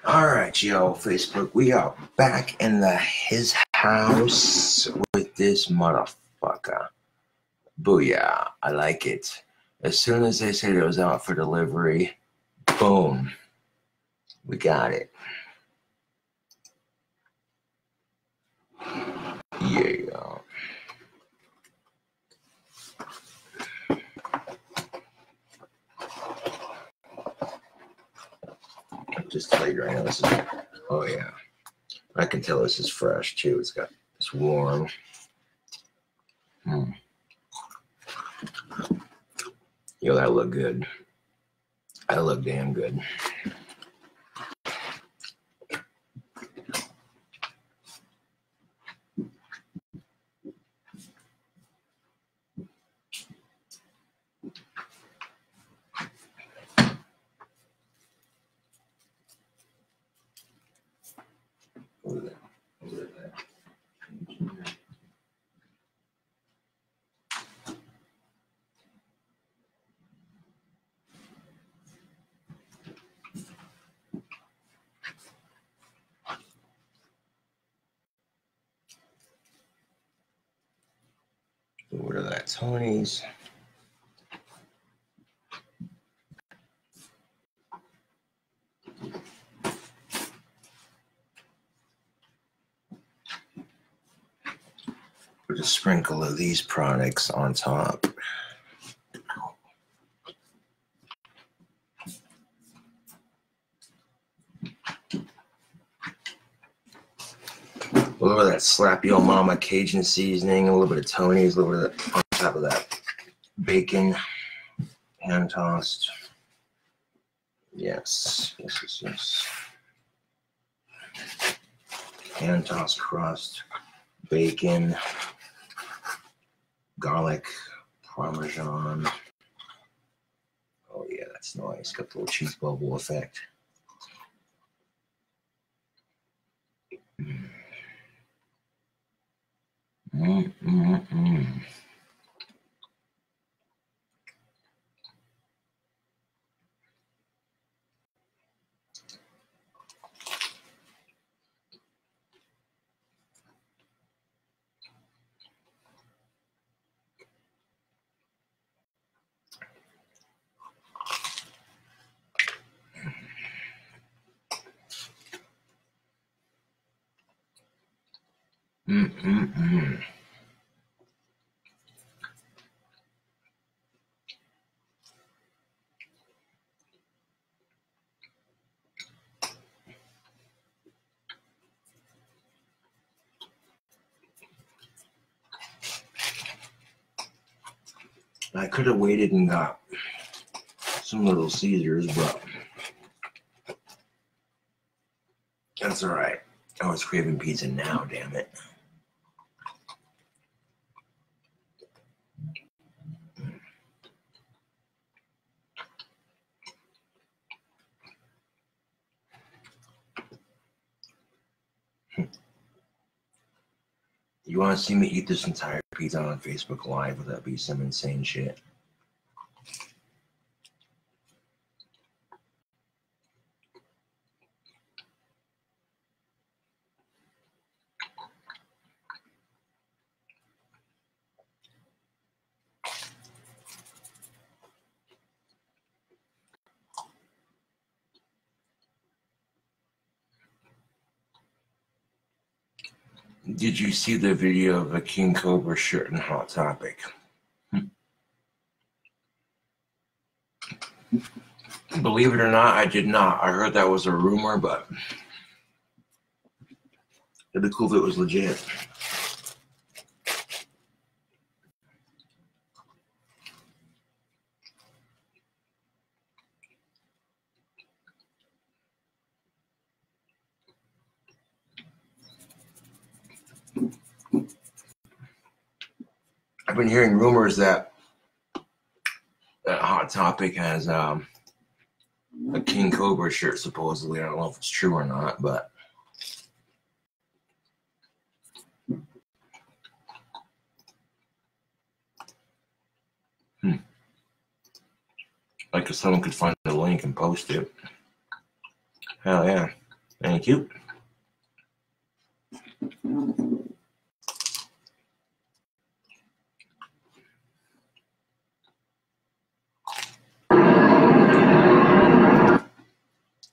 All right, yo, Facebook, we are back in his house with this motherfucker. Booyah, I like it. As soon as they said it was out for delivery, boom, we got it. Yeah. Just tell you right now, this is, oh yeah. I can tell this is fresh too. It's warm. Yo, that look good. That look damn good. What are that, Tony's? Put a sprinkle of these products on top. A little bit of that slap your mama Cajun seasoning, a little bit of Tony's, a little bit of that, on top of that bacon, hand tossed. Yes. Hand tossed crust, bacon, garlic, parmesan. Oh yeah, that's nice. Got the little cheese bubble effect. I could have waited and got some Little Caesars, but that's all right. I was craving pizza now, damn it. You want to see me eat this entire pizza on Facebook Live? Would that be some insane shit? Did you see the video of a King Cobra shirt in Hot Topic? Believe it or not, I did not. I heard that was a rumor, but it'd be cool if it was legit. I've been hearing rumors that Hot Topic has a King Cobra shirt, supposedly. I don't know if it's true or not, but like if someone could find the link and post it. Hell yeah. Thank you.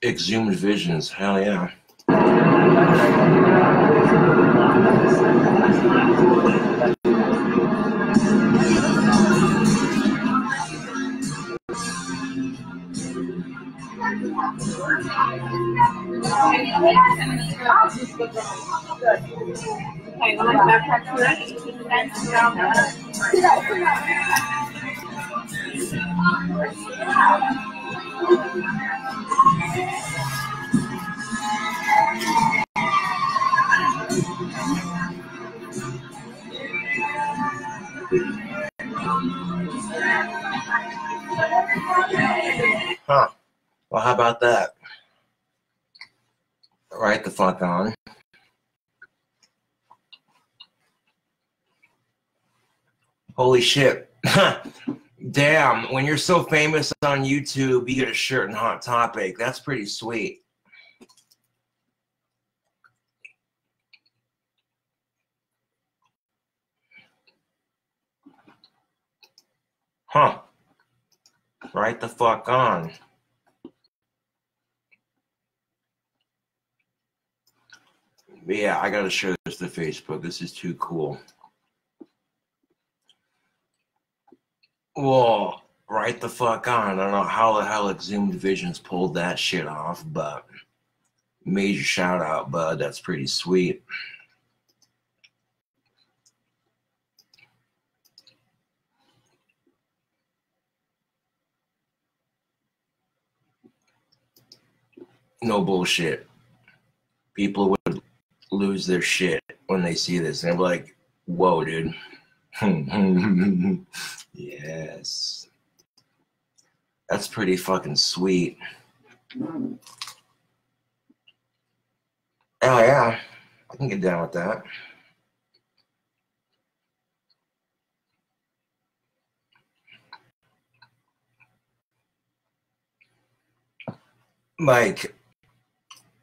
Exhumed visions, hell yeah. Huh. Well, how about that? Right the fuck on. Holy shit. Damn, when you're so famous on YouTube, you get a shirt in Hot Topic. That's pretty sweet. Huh. Right the fuck on. But yeah, I gotta share this to Facebook. This is too cool. Whoa. Right the fuck on. I don't know how the hell Exhumed Visions pulled that shit off, but major shout out, bud. That's pretty sweet. No bullshit. People would lose their shit when they see this. And they're like, whoa, dude. Yes. That's pretty fucking sweet. Oh, yeah. I can get down with that. Like,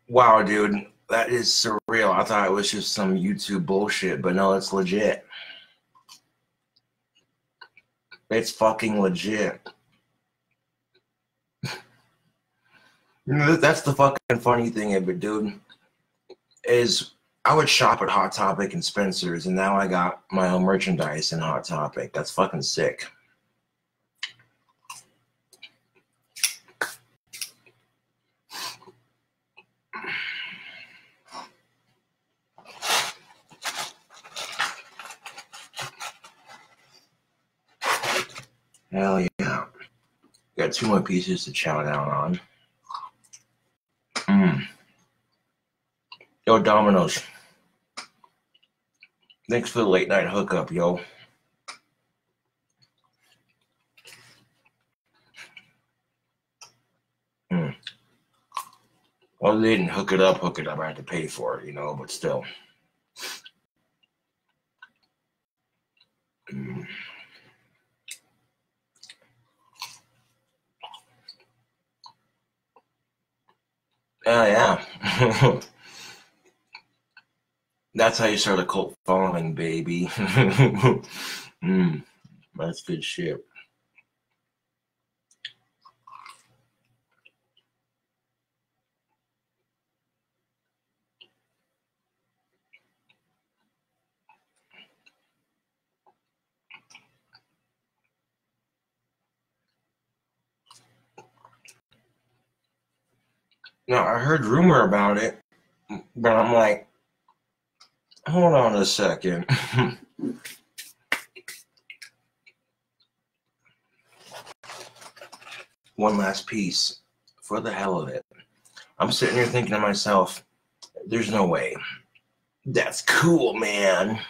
wow, dude. That is surreal. I thought it was just some YouTube bullshit, but no, it's legit. It's fucking legit. That's the fucking funny thing of it, dude, is I would shop at Hot Topic and Spencer's, and now I got my own merchandise in Hot Topic. That's fucking sick. Hell yeah. Got 2 more pieces to chow down on. Yo, Domino's. Thanks for the late night hookup, yo. Well, they didn't hook it up. I had to pay for it, you know, but still. Yeah. That's how you start a cult following, baby. That's good shit. Now, I heard rumor about it, but I'm like, hold on a second. One last piece for the hell of it. I'm sitting here thinking to myself, there's no way. That's cool, man.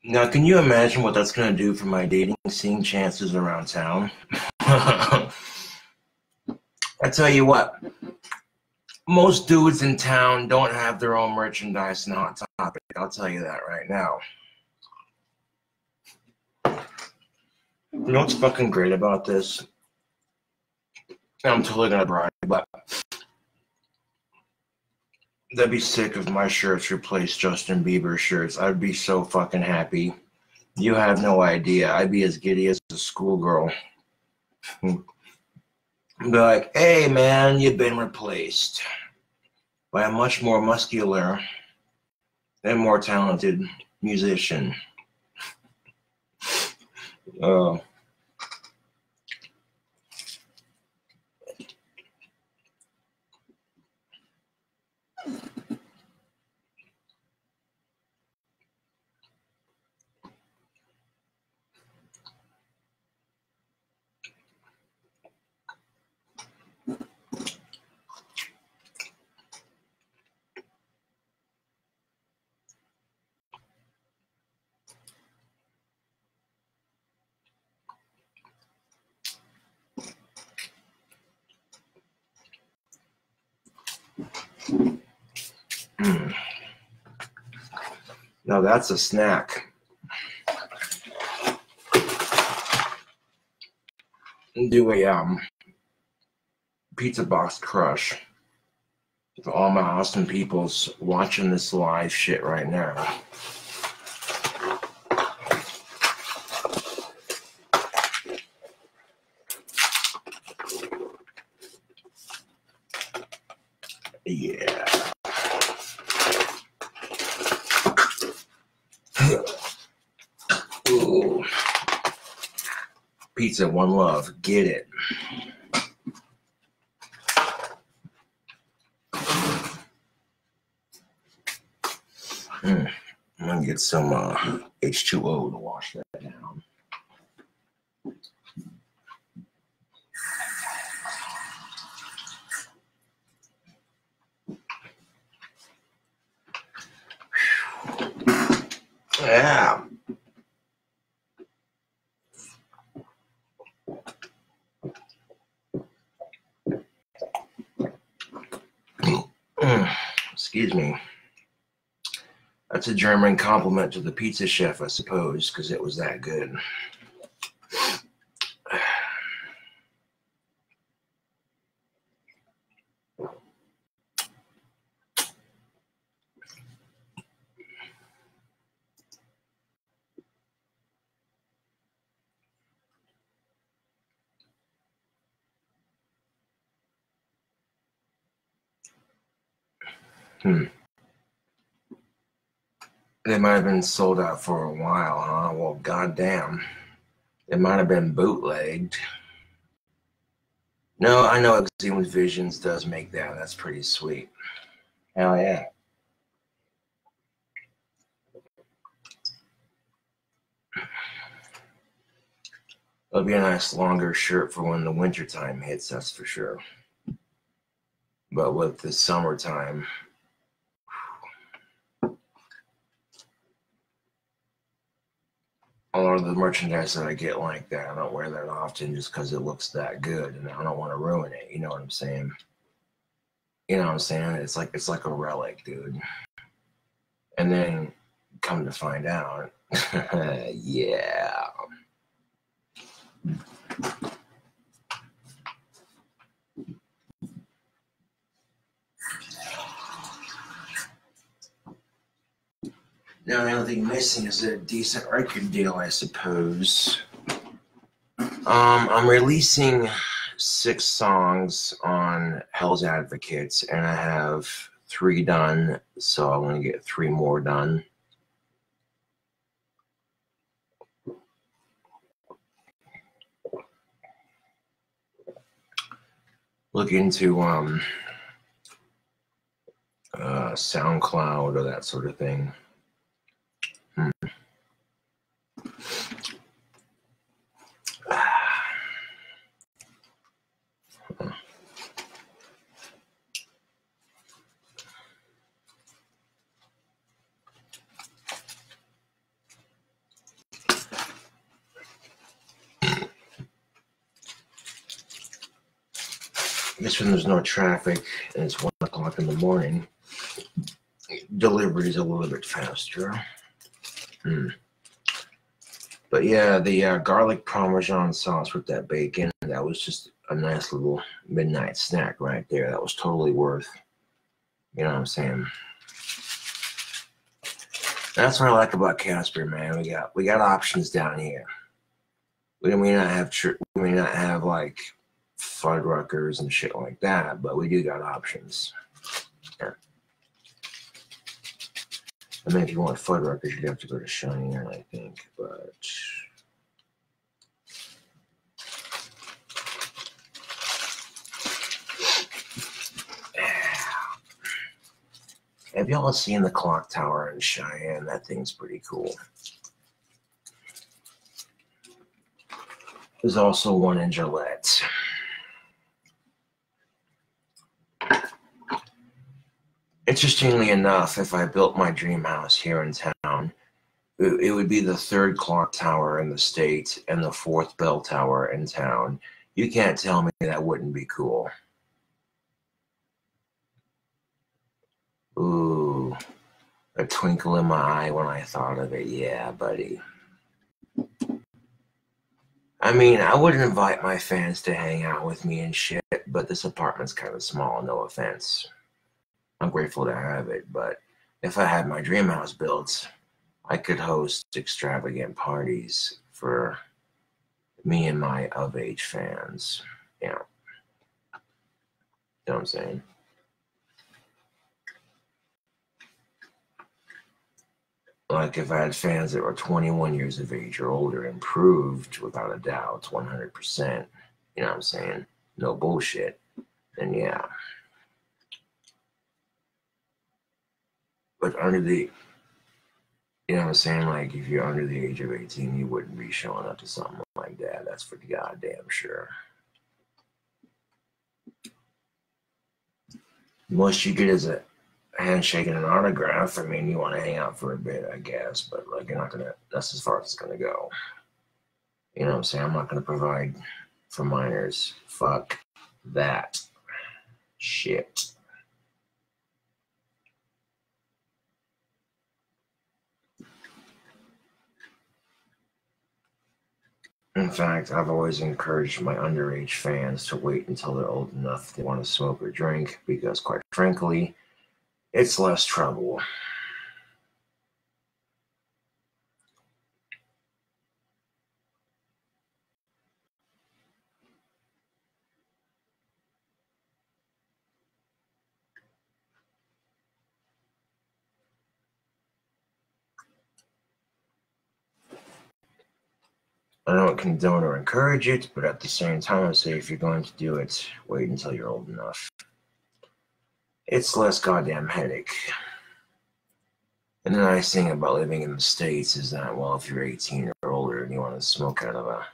Now, can you imagine what that's going to do for my dating scene chances around town? tell you what, most dudes in town don't have their own merchandise in Hot Topic. I'll tell you that right now. You know what's fucking great about this? I'm totally gonna brag, but they'd be sick if my shirts replaced Justin Bieber shirts. I'd be so fucking happy. You have no idea. I'd be as giddy as a schoolgirl. Be like, hey man, you've been replaced by a much more muscular and more talented musician. Now that's a snack. Do a pizza box crush for all my awesome peoples watching this live shit right now. Yeah. Ooh. Pizza, one love. Get it. I'm gonna get some H2O to wash that down. Yeah. Excuse me. That's a German compliment to the pizza chef, I suppose, because it was that good. They might have been sold out for a while, huh? Well, goddamn. It might have been bootlegged. No, I know Exhumed Visions does make that. That's pretty sweet. Hell yeah. It'll be a nice longer shirt for when the wintertime hits, that's for sure. But with the summertime, a lot of the merchandise that I get like that, I don't wear that often just because it looks that good and I don't want to ruin it. You know what I'm saying? You know what I'm saying? It's like a relic, dude. And then come to find out, yeah. Now, the only thing missing is a decent record deal, I suppose. I'm releasing 6 songs on Hell's Advocates, and I have 3 done, so I'm going to get 3 more done. Look into SoundCloud or that sort of thing. Just when there's no traffic and it's 1 o'clock in the morning, delivery is a little bit faster. But yeah, the garlic Parmesan sauce with that bacon, that was just a nice little midnight snack right there. That was totally worth, you know what I'm saying? That's what I like about Casper, man. We got options down here. We may not have like Fuddruckers and shit like that, but we do got options. Yeah. I mean, if you want Fuddruckers, you'd have to go to Cheyenne, I think, but have y'all seen the clock tower in Cheyenne? That thing's pretty cool. There's also one in Gillette. Interestingly enough, if I built my dream house here in town, it would be the 3rd clock tower in the state and the 4th bell tower in town. You can't tell me that wouldn't be cool. Ooh, a twinkle in my eye when I thought of it. Yeah, buddy. I mean, I would invite my fans to hang out with me and shit, but this apartment's kind of small, no offense. I'm grateful to have it, but if I had my dream house built, I could host extravagant parties for me and my of-age fans. Yeah. You know what I'm saying? Like if I had fans that were 21 years of age or older, improved without a doubt, 100%, you know what I'm saying? No bullshit. Then yeah. But under the, you know what I'm saying? Like if you're under the age of 18, you wouldn't be showing up to something like that. That's for goddamn sure. Most you get is a handshake and an autograph. I mean, you want to hang out for a bit, I guess, but like you're not gonna. That's as far as it's gonna go. You know what I'm saying? I'm not gonna provide for minors. Fuck that shit. In fact, I've always encouraged my underage fans to wait until they're old enough if they want to smoke or drink, because quite frankly, it's less trouble. I don't condone or encourage it, but at the same time, I say if you're going to do it, wait until you're old enough. It's less goddamn headache. And the nice thing about living in the States is that, well, if you're 18 or older and you want to smoke out of a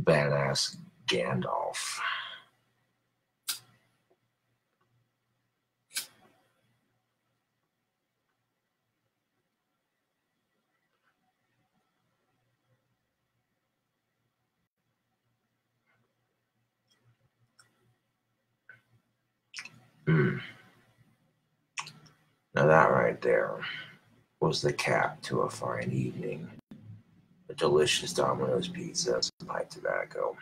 badass Gandalf, now that right there was the cap to a fine evening. A delicious Domino's pizza, some pipe tobacco.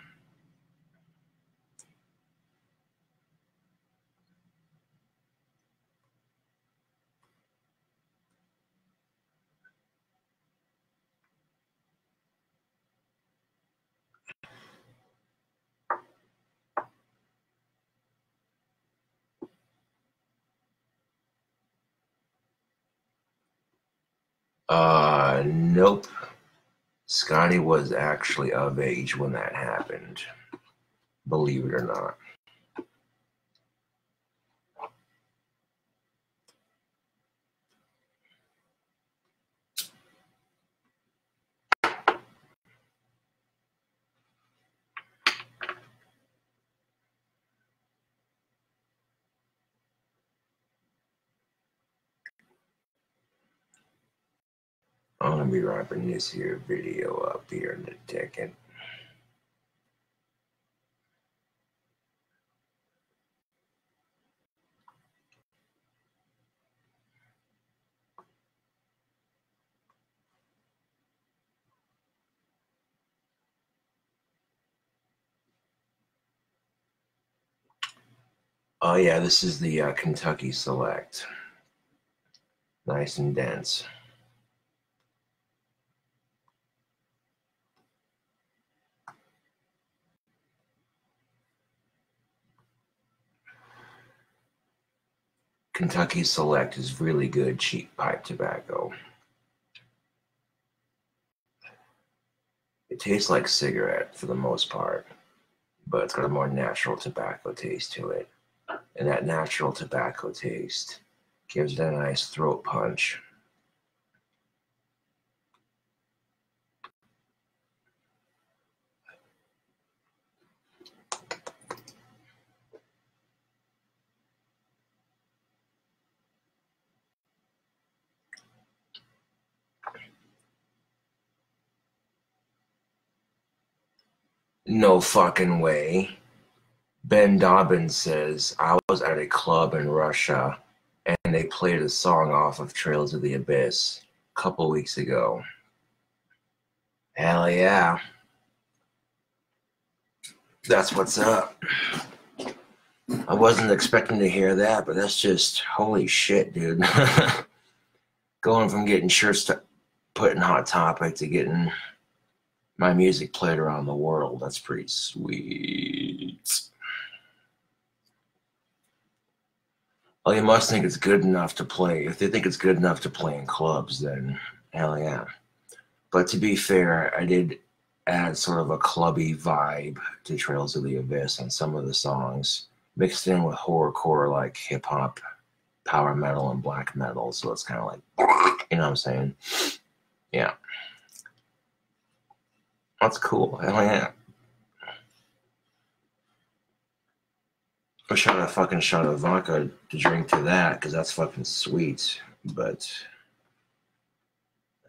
Nope. Scotty was actually of age when that happened. Believe it or not. I'm gonna be wrapping this here video up here in a second. Oh yeah, this is the Kentucky Select. Nice and dense. Kentucky Select is really good, cheap pipe tobacco. It tastes like cigarette for the most part, but it's got a more natural tobacco taste to it. And that natural tobacco taste gives it a nice throat punch. No fucking way. Ben Dobbins says, I was at a club in Russia and they played a song off of Trails of the Abyss a couple weeks ago. Hell yeah. That's what's up. I wasn't expecting to hear that, but that's just holy shit, dude. Going from getting shirts to put in Hot Topic to getting my music played around the world. That's pretty sweet. Well, you must think it's good enough to play. If they think it's good enough to play in clubs, then hell yeah. But to be fair, I did add sort of a clubby vibe to Trails of the Abyss on some of the songs, mixed in with horrorcore like hip hop, power metal, and black metal. So it's kind of like, you know what I'm saying? Yeah. That's cool. Hell yeah. I shot a fucking shot of vodka to drink to that because that's fucking sweet, but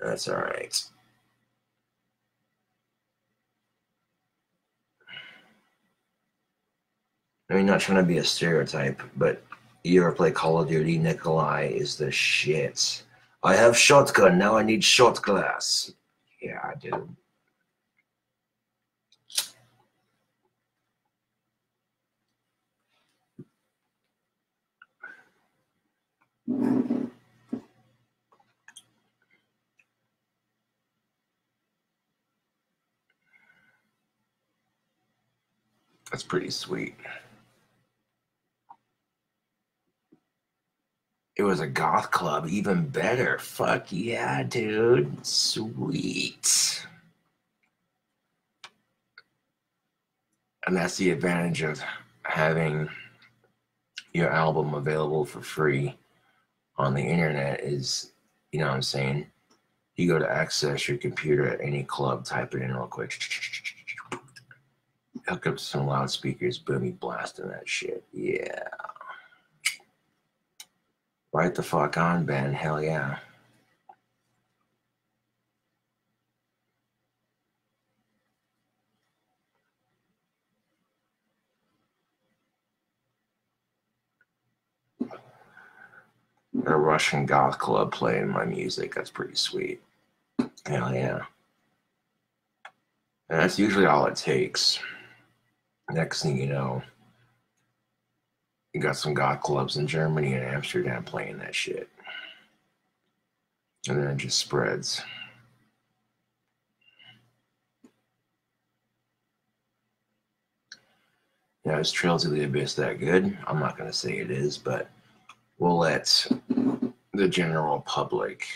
that's all right. I mean, not trying to be a stereotype, but you ever play Call of Duty? Nikolai is the shit. I have shotgun, now I need shot glass. Yeah, I do. That's pretty sweet. It was a goth club, even better. Fuck yeah, dude. Sweet. And that's the advantage of having your album available for free on the internet is, you know what I'm saying? You go to access your computer at any club, type it in real quick. Hook up to some loudspeakers, boomy blasting that shit. Yeah. Right the fuck on, Ben. Hell yeah. A Russian goth club playing my music. That's pretty sweet. Hell yeah. And that's usually all it takes. Next thing you know, you got some goth clubs in Germany and Amsterdam playing that shit. And then it just spreads. Yeah, is Trails of the Abyss that good? I'm not going to say it is, but we'll let the general public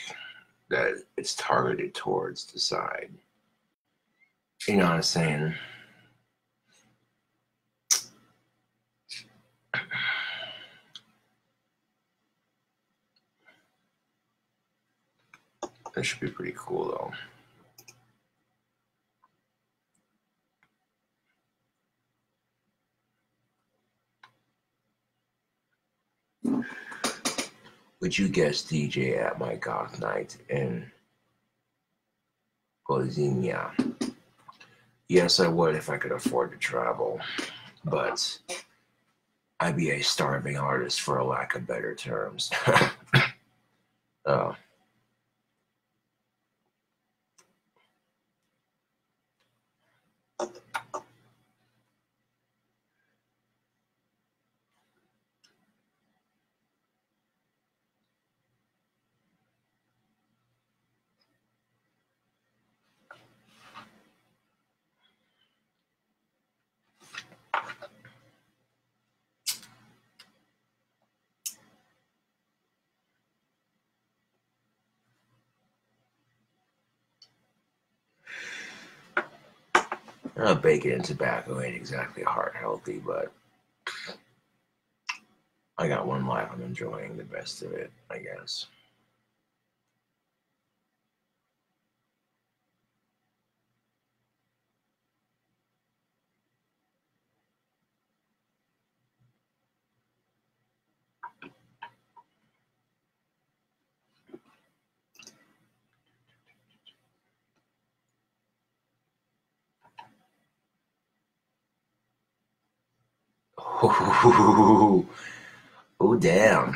that it's targeted towards decide. You know what I'm saying? That should be pretty cool, though. Would you guest DJ at my goth night in Bosnia? Yes, I would if I could afford to travel, but I'd be a starving artist for a lack of better terms. Oh. I know bacon and tobacco ain't exactly heart healthy, but I got one life. I'm enjoying the best of it, I guess. Oh, oh damn.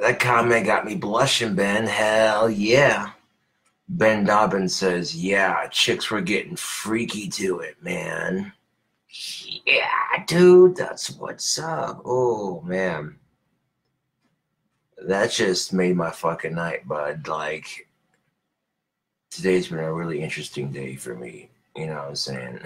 That comment got me blushing, Ben. Hell yeah. Ben Dobbins says, yeah, chicks were getting freaky to it, man. Yeah, dude, that's what's up. Oh, man. That just made my fucking night, bud. Like, today's been a really interesting day for me. You know what I'm saying?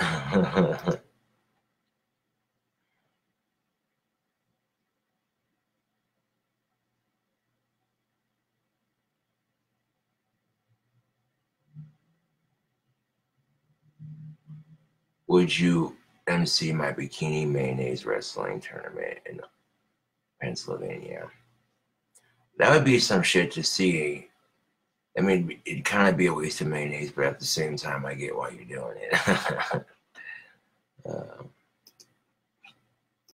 Would you MC my bikini mayonnaise wrestling tournament in Pennsylvania? That would be some shit to see. I mean, it'd kind of be a waste of mayonnaise, but at the same time, I get why you're doing it.